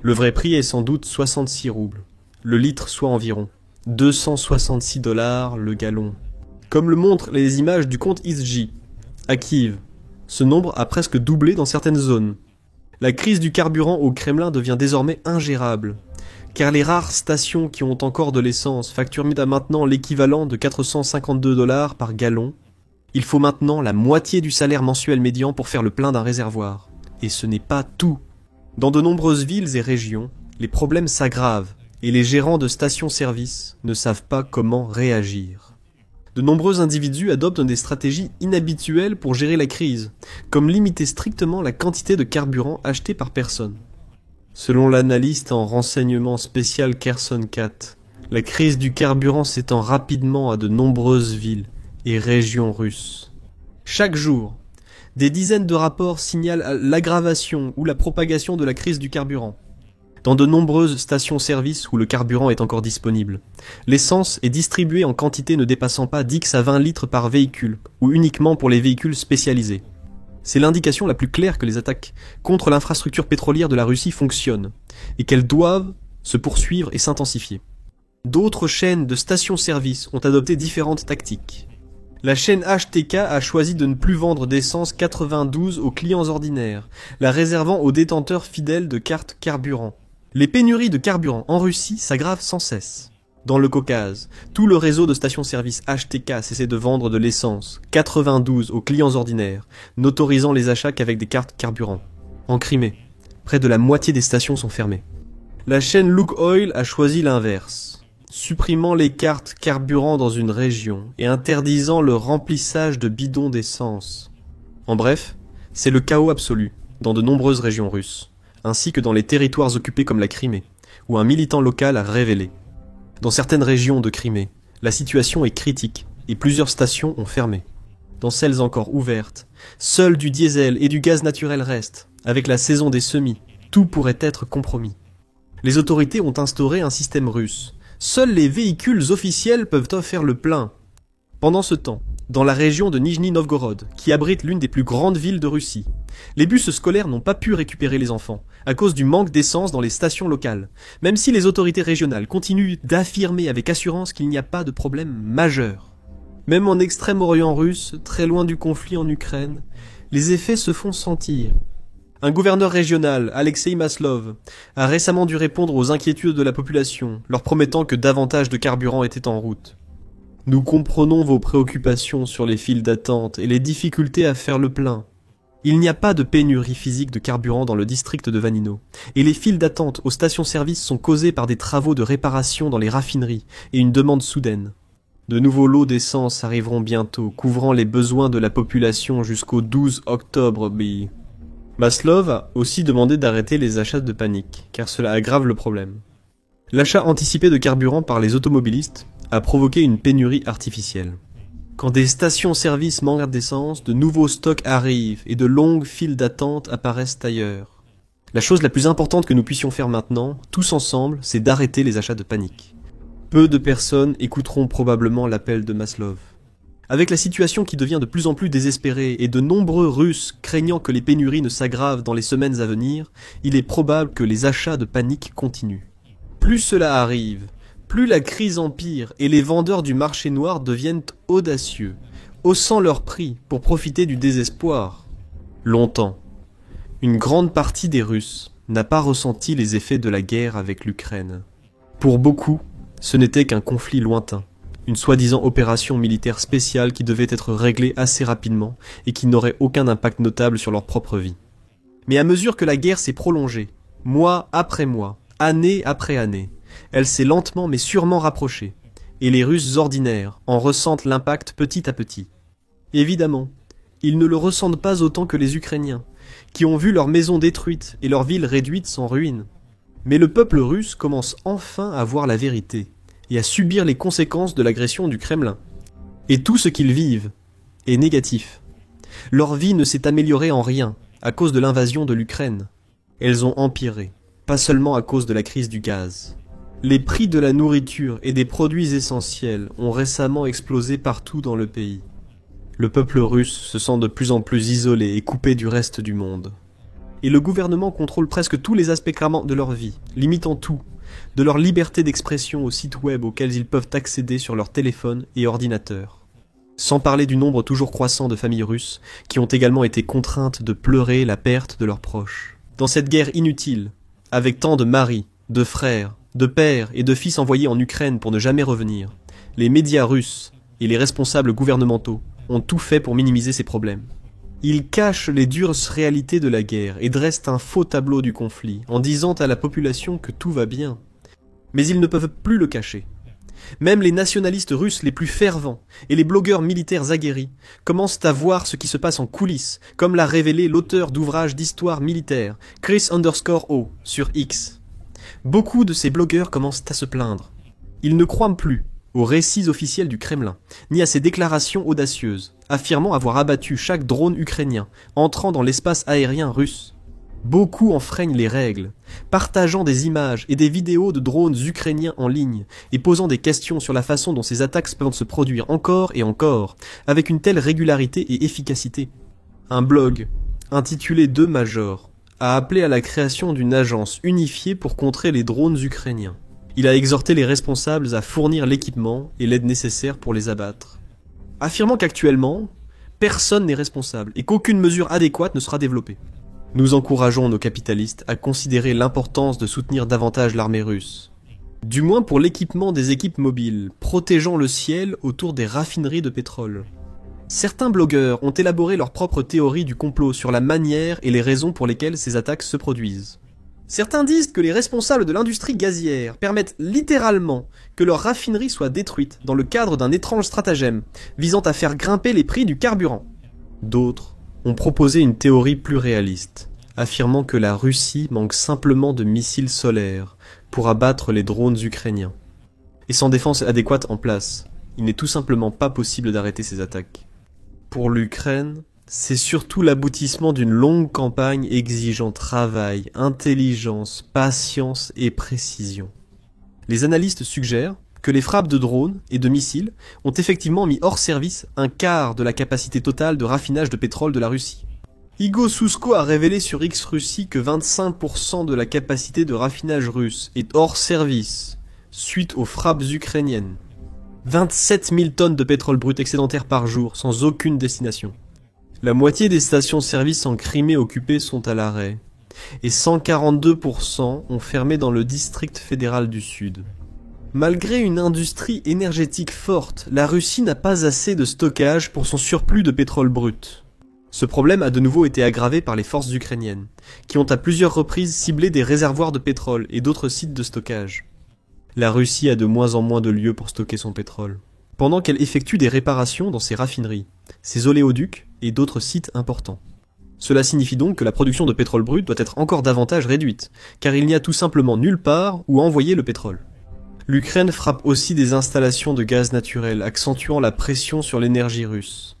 Le vrai prix est sans doute 66 roubles, le litre soit environ 266 $ le gallon. Comme le montrent les images du compte ISJ, à Kiev, ce nombre a presque doublé dans certaines zones. La crise du carburant au Kremlin devient désormais ingérable, car les rares stations qui ont encore de l'essence facturent maintenant l'équivalent de 452 $ par gallon. Il faut maintenant la moitié du salaire mensuel médian pour faire le plein d'un réservoir. Et ce n'est pas tout. Dans de nombreuses villes et régions, les problèmes s'aggravent, et les gérants de stations-service ne savent pas comment réagir. De nombreux individus adoptent des stratégies inhabituelles pour gérer la crise, comme limiter strictement la quantité de carburant acheté par personne. Selon l'analyste en renseignement spécial Kherson 4, la crise du carburant s'étend rapidement à de nombreuses villes et régions russes. Chaque jour, des dizaines de rapports signalent l'aggravation ou la propagation de la crise du carburant. Dans de nombreuses stations-service où le carburant est encore disponible, l'essence est distribuée en quantité ne dépassant pas 10 à 20 litres par véhicule, ou uniquement pour les véhicules spécialisés. C'est l'indication la plus claire que les attaques contre l'infrastructure pétrolière de la Russie fonctionnent, et qu'elles doivent se poursuivre et s'intensifier. D'autres chaînes de stations-service ont adopté différentes tactiques. La chaîne HTK a choisi de ne plus vendre d'essence 92 aux clients ordinaires, la réservant aux détenteurs fidèles de cartes carburant. Les pénuries de carburant en Russie s'aggravent sans cesse. Dans le Caucase, tout le réseau de stations-service HTK cessait de vendre de l'essence 92 aux clients ordinaires, n'autorisant les achats qu'avec des cartes carburant. En Crimée, près de la moitié des stations sont fermées. La chaîne Lukoil a choisi l'inverse, supprimant les cartes carburant dans une région et interdisant le remplissage de bidons d'essence. En bref, c'est le chaos absolu dans de nombreuses régions russes, ainsi que dans les territoires occupés comme la Crimée, où un militant local a révélé. Dans certaines régions de Crimée, la situation est critique et plusieurs stations ont fermé. Dans celles encore ouvertes, seul du diesel et du gaz naturel restent. Avec la saison des semis, tout pourrait être compromis. Les autorités ont instauré un système russe. Seuls les véhicules officiels peuvent faire le plein. Pendant ce temps, dans la région de Nijni Novgorod, qui abrite l'une des plus grandes villes de Russie, les bus scolaires n'ont pas pu récupérer les enfants, à cause du manque d'essence dans les stations locales, même si les autorités régionales continuent d'affirmer avec assurance qu'il n'y a pas de problème majeur. Même en Extrême-Orient russe, très loin du conflit en Ukraine, les effets se font sentir. Un gouverneur régional, Alexei Maslov, a récemment dû répondre aux inquiétudes de la population, leur promettant que davantage de carburant était en route. Nous comprenons vos préoccupations sur les files d'attente et les difficultés à faire le plein. Il n'y a pas de pénurie physique de carburant dans le district de Vanino, et les files d'attente aux stations-service sont causées par des travaux de réparation dans les raffineries et une demande soudaine. De nouveaux lots d'essence arriveront bientôt, couvrant les besoins de la population jusqu'au 12 octobre. Maslov a aussi demandé d'arrêter les achats de panique, car cela aggrave le problème. L'achat anticipé de carburant par les automobilistes a provoqué une pénurie artificielle. Quand des stations-service manquent d'essence, de nouveaux stocks arrivent et de longues files d'attente apparaissent ailleurs. La chose la plus importante que nous puissions faire maintenant, tous ensemble, c'est d'arrêter les achats de panique. Peu de personnes écouteront probablement l'appel de Maslov. Avec la situation qui devient de plus en plus désespérée et de nombreux Russes craignant que les pénuries ne s'aggravent dans les semaines à venir, il est probable que les achats de panique continuent. Plus cela arrive, plus la crise empire et les vendeurs du marché noir deviennent audacieux, haussant leurs prix pour profiter du désespoir. Longtemps, une grande partie des Russes n'a pas ressenti les effets de la guerre avec l'Ukraine. Pour beaucoup, ce n'était qu'un conflit lointain. Une soi-disant opération militaire spéciale qui devait être réglée assez rapidement et qui n'aurait aucun impact notable sur leur propre vie. Mais à mesure que la guerre s'est prolongée, mois après mois, année après année, elle s'est lentement mais sûrement rapprochée, et les Russes ordinaires en ressentent l'impact petit à petit. Évidemment, ils ne le ressentent pas autant que les Ukrainiens, qui ont vu leurs maisons détruites et leurs villes réduites en ruines. Mais le peuple russe commence enfin à voir la vérité, et à subir les conséquences de l'agression du Kremlin. Et tout ce qu'ils vivent est négatif. Leur vie ne s'est améliorée en rien à cause de l'invasion de l'Ukraine. Elles ont empiré, pas seulement à cause de la crise du gaz. Les prix de la nourriture et des produits essentiels ont récemment explosé partout dans le pays. Le peuple russe se sent de plus en plus isolé et coupé du reste du monde. Et le gouvernement contrôle presque tous les aspects clamants de leur vie, limitant tout, de leur liberté d'expression aux sites web auxquels ils peuvent accéder sur leur téléphone et ordinateur. Sans parler du nombre toujours croissant de familles russes qui ont également été contraintes de pleurer la perte de leurs proches. Dans cette guerre inutile, avec tant de maris, de frères, de pères et de fils envoyés en Ukraine pour ne jamais revenir, les médias russes et les responsables gouvernementaux ont tout fait pour minimiser ces problèmes. Ils cachent les dures réalités de la guerre et dressent un faux tableau du conflit en disant à la population que tout va bien. Mais ils ne peuvent plus le cacher. Même les nationalistes russes les plus fervents et les blogueurs militaires aguerris commencent à voir ce qui se passe en coulisses, comme l'a révélé l'auteur d'ouvrages d'histoire militaire, Chris_O, sur X. Beaucoup de ces blogueurs commencent à se plaindre. Ils ne croient plus aux récits officiels du Kremlin, ni à ses déclarations audacieuses, affirmant avoir abattu chaque drone ukrainien entrant dans l'espace aérien russe. Beaucoup enfreignent les règles, partageant des images et des vidéos de drones ukrainiens en ligne et posant des questions sur la façon dont ces attaques peuvent se produire encore et encore, avec une telle régularité et efficacité. Un blog, intitulé Deux Majors, a appelé à la création d'une agence unifiée pour contrer les drones ukrainiens. Il a exhorté les responsables à fournir l'équipement et l'aide nécessaire pour les abattre. Affirmant qu'actuellement, personne n'est responsable et qu'aucune mesure adéquate ne sera développée. Nous encourageons nos capitalistes à considérer l'importance de soutenir davantage l'armée russe. Du moins pour l'équipement des équipes mobiles, protégeant le ciel autour des raffineries de pétrole. Certains blogueurs ont élaboré leur propre théorie du complot sur la manière et les raisons pour lesquelles ces attaques se produisent. Certains disent que les responsables de l'industrie gazière permettent littéralement que leurs raffineries soient détruites dans le cadre d'un étrange stratagème visant à faire grimper les prix du carburant. D'autres ont proposé une théorie plus réaliste, affirmant que la Russie manque simplement de missiles solaires pour abattre les drones ukrainiens. Et sans défense adéquate en place, il n'est tout simplement pas possible d'arrêter ces attaques. Pour l'Ukraine, c'est surtout l'aboutissement d'une longue campagne exigeant travail, intelligence, patience et précision. Les analystes suggèrent que les frappes de drones et de missiles ont effectivement mis hors service un quart de la capacité totale de raffinage de pétrole de la Russie. Igor Sousko a révélé sur X-Russie que 25% de la capacité de raffinage russe est hors service, suite aux frappes ukrainiennes. 27 000 tonnes de pétrole brut excédentaire par jour, sans aucune destination. La moitié des stations-service en Crimée occupées sont à l'arrêt, et 142% ont fermé dans le district fédéral du Sud. Malgré une industrie énergétique forte, la Russie n'a pas assez de stockage pour son surplus de pétrole brut. Ce problème a de nouveau été aggravé par les forces ukrainiennes, qui ont à plusieurs reprises ciblé des réservoirs de pétrole et d'autres sites de stockage. La Russie a de moins en moins de lieux pour stocker son pétrole, pendant qu'elle effectue des réparations dans ses raffineries, ses oléoducs et d'autres sites importants. Cela signifie donc que la production de pétrole brut doit être encore davantage réduite, car il n'y a tout simplement nulle part où envoyer le pétrole. L'Ukraine frappe aussi des installations de gaz naturel, accentuant la pression sur l'énergie russe.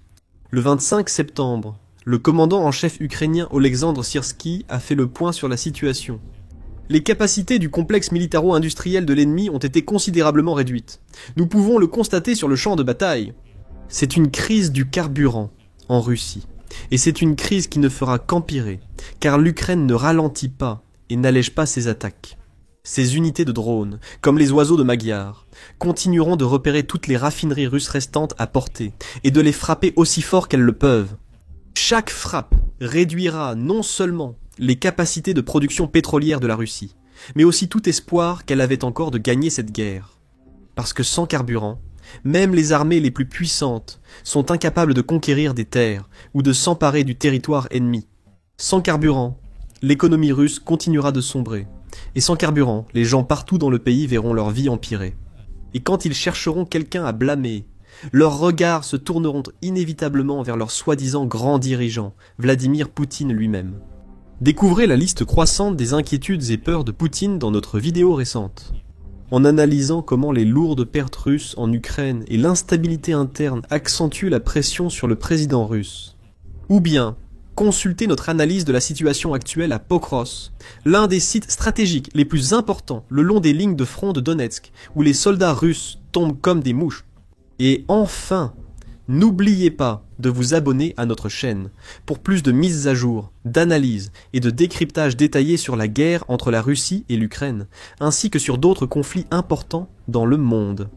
Le 25 septembre, le commandant en chef ukrainien Oleksandr Syrski a fait le point sur la situation. Les capacités du complexe militaro-industriel de l'ennemi ont été considérablement réduites. Nous pouvons le constater sur le champ de bataille. C'est une crise du carburant en Russie. Et c'est une crise qui ne fera qu'empirer, car l'Ukraine ne ralentit pas et n'allège pas ses attaques. Ces unités de drones, comme les oiseaux de Magyar, continueront de repérer toutes les raffineries russes restantes à portée et de les frapper aussi fort qu'elles le peuvent. Chaque frappe réduira non seulement les capacités de production pétrolière de la Russie, mais aussi tout espoir qu'elle avait encore de gagner cette guerre. Parce que sans carburant, même les armées les plus puissantes sont incapables de conquérir des terres ou de s'emparer du territoire ennemi. Sans carburant, l'économie russe continuera de sombrer. Et sans carburant, les gens partout dans le pays verront leur vie empirer. Et quand ils chercheront quelqu'un à blâmer, leurs regards se tourneront inévitablement vers leur soi-disant grand dirigeant, Vladimir Poutine lui-même. Découvrez la liste croissante des inquiétudes et peurs de Poutine dans notre vidéo récente. En analysant comment les lourdes pertes russes en Ukraine et l'instabilité interne accentuent la pression sur le président russe. Ou bien, consultez notre analyse de la situation actuelle à Pokros, l'un des sites stratégiques les plus importants le long des lignes de front de Donetsk, où les soldats russes tombent comme des mouches. Et enfin, n'oubliez pas de vous abonner à notre chaîne pour plus de mises à jour, d'analyses et de décryptage détaillés sur la guerre entre la Russie et l'Ukraine, ainsi que sur d'autres conflits importants dans le monde.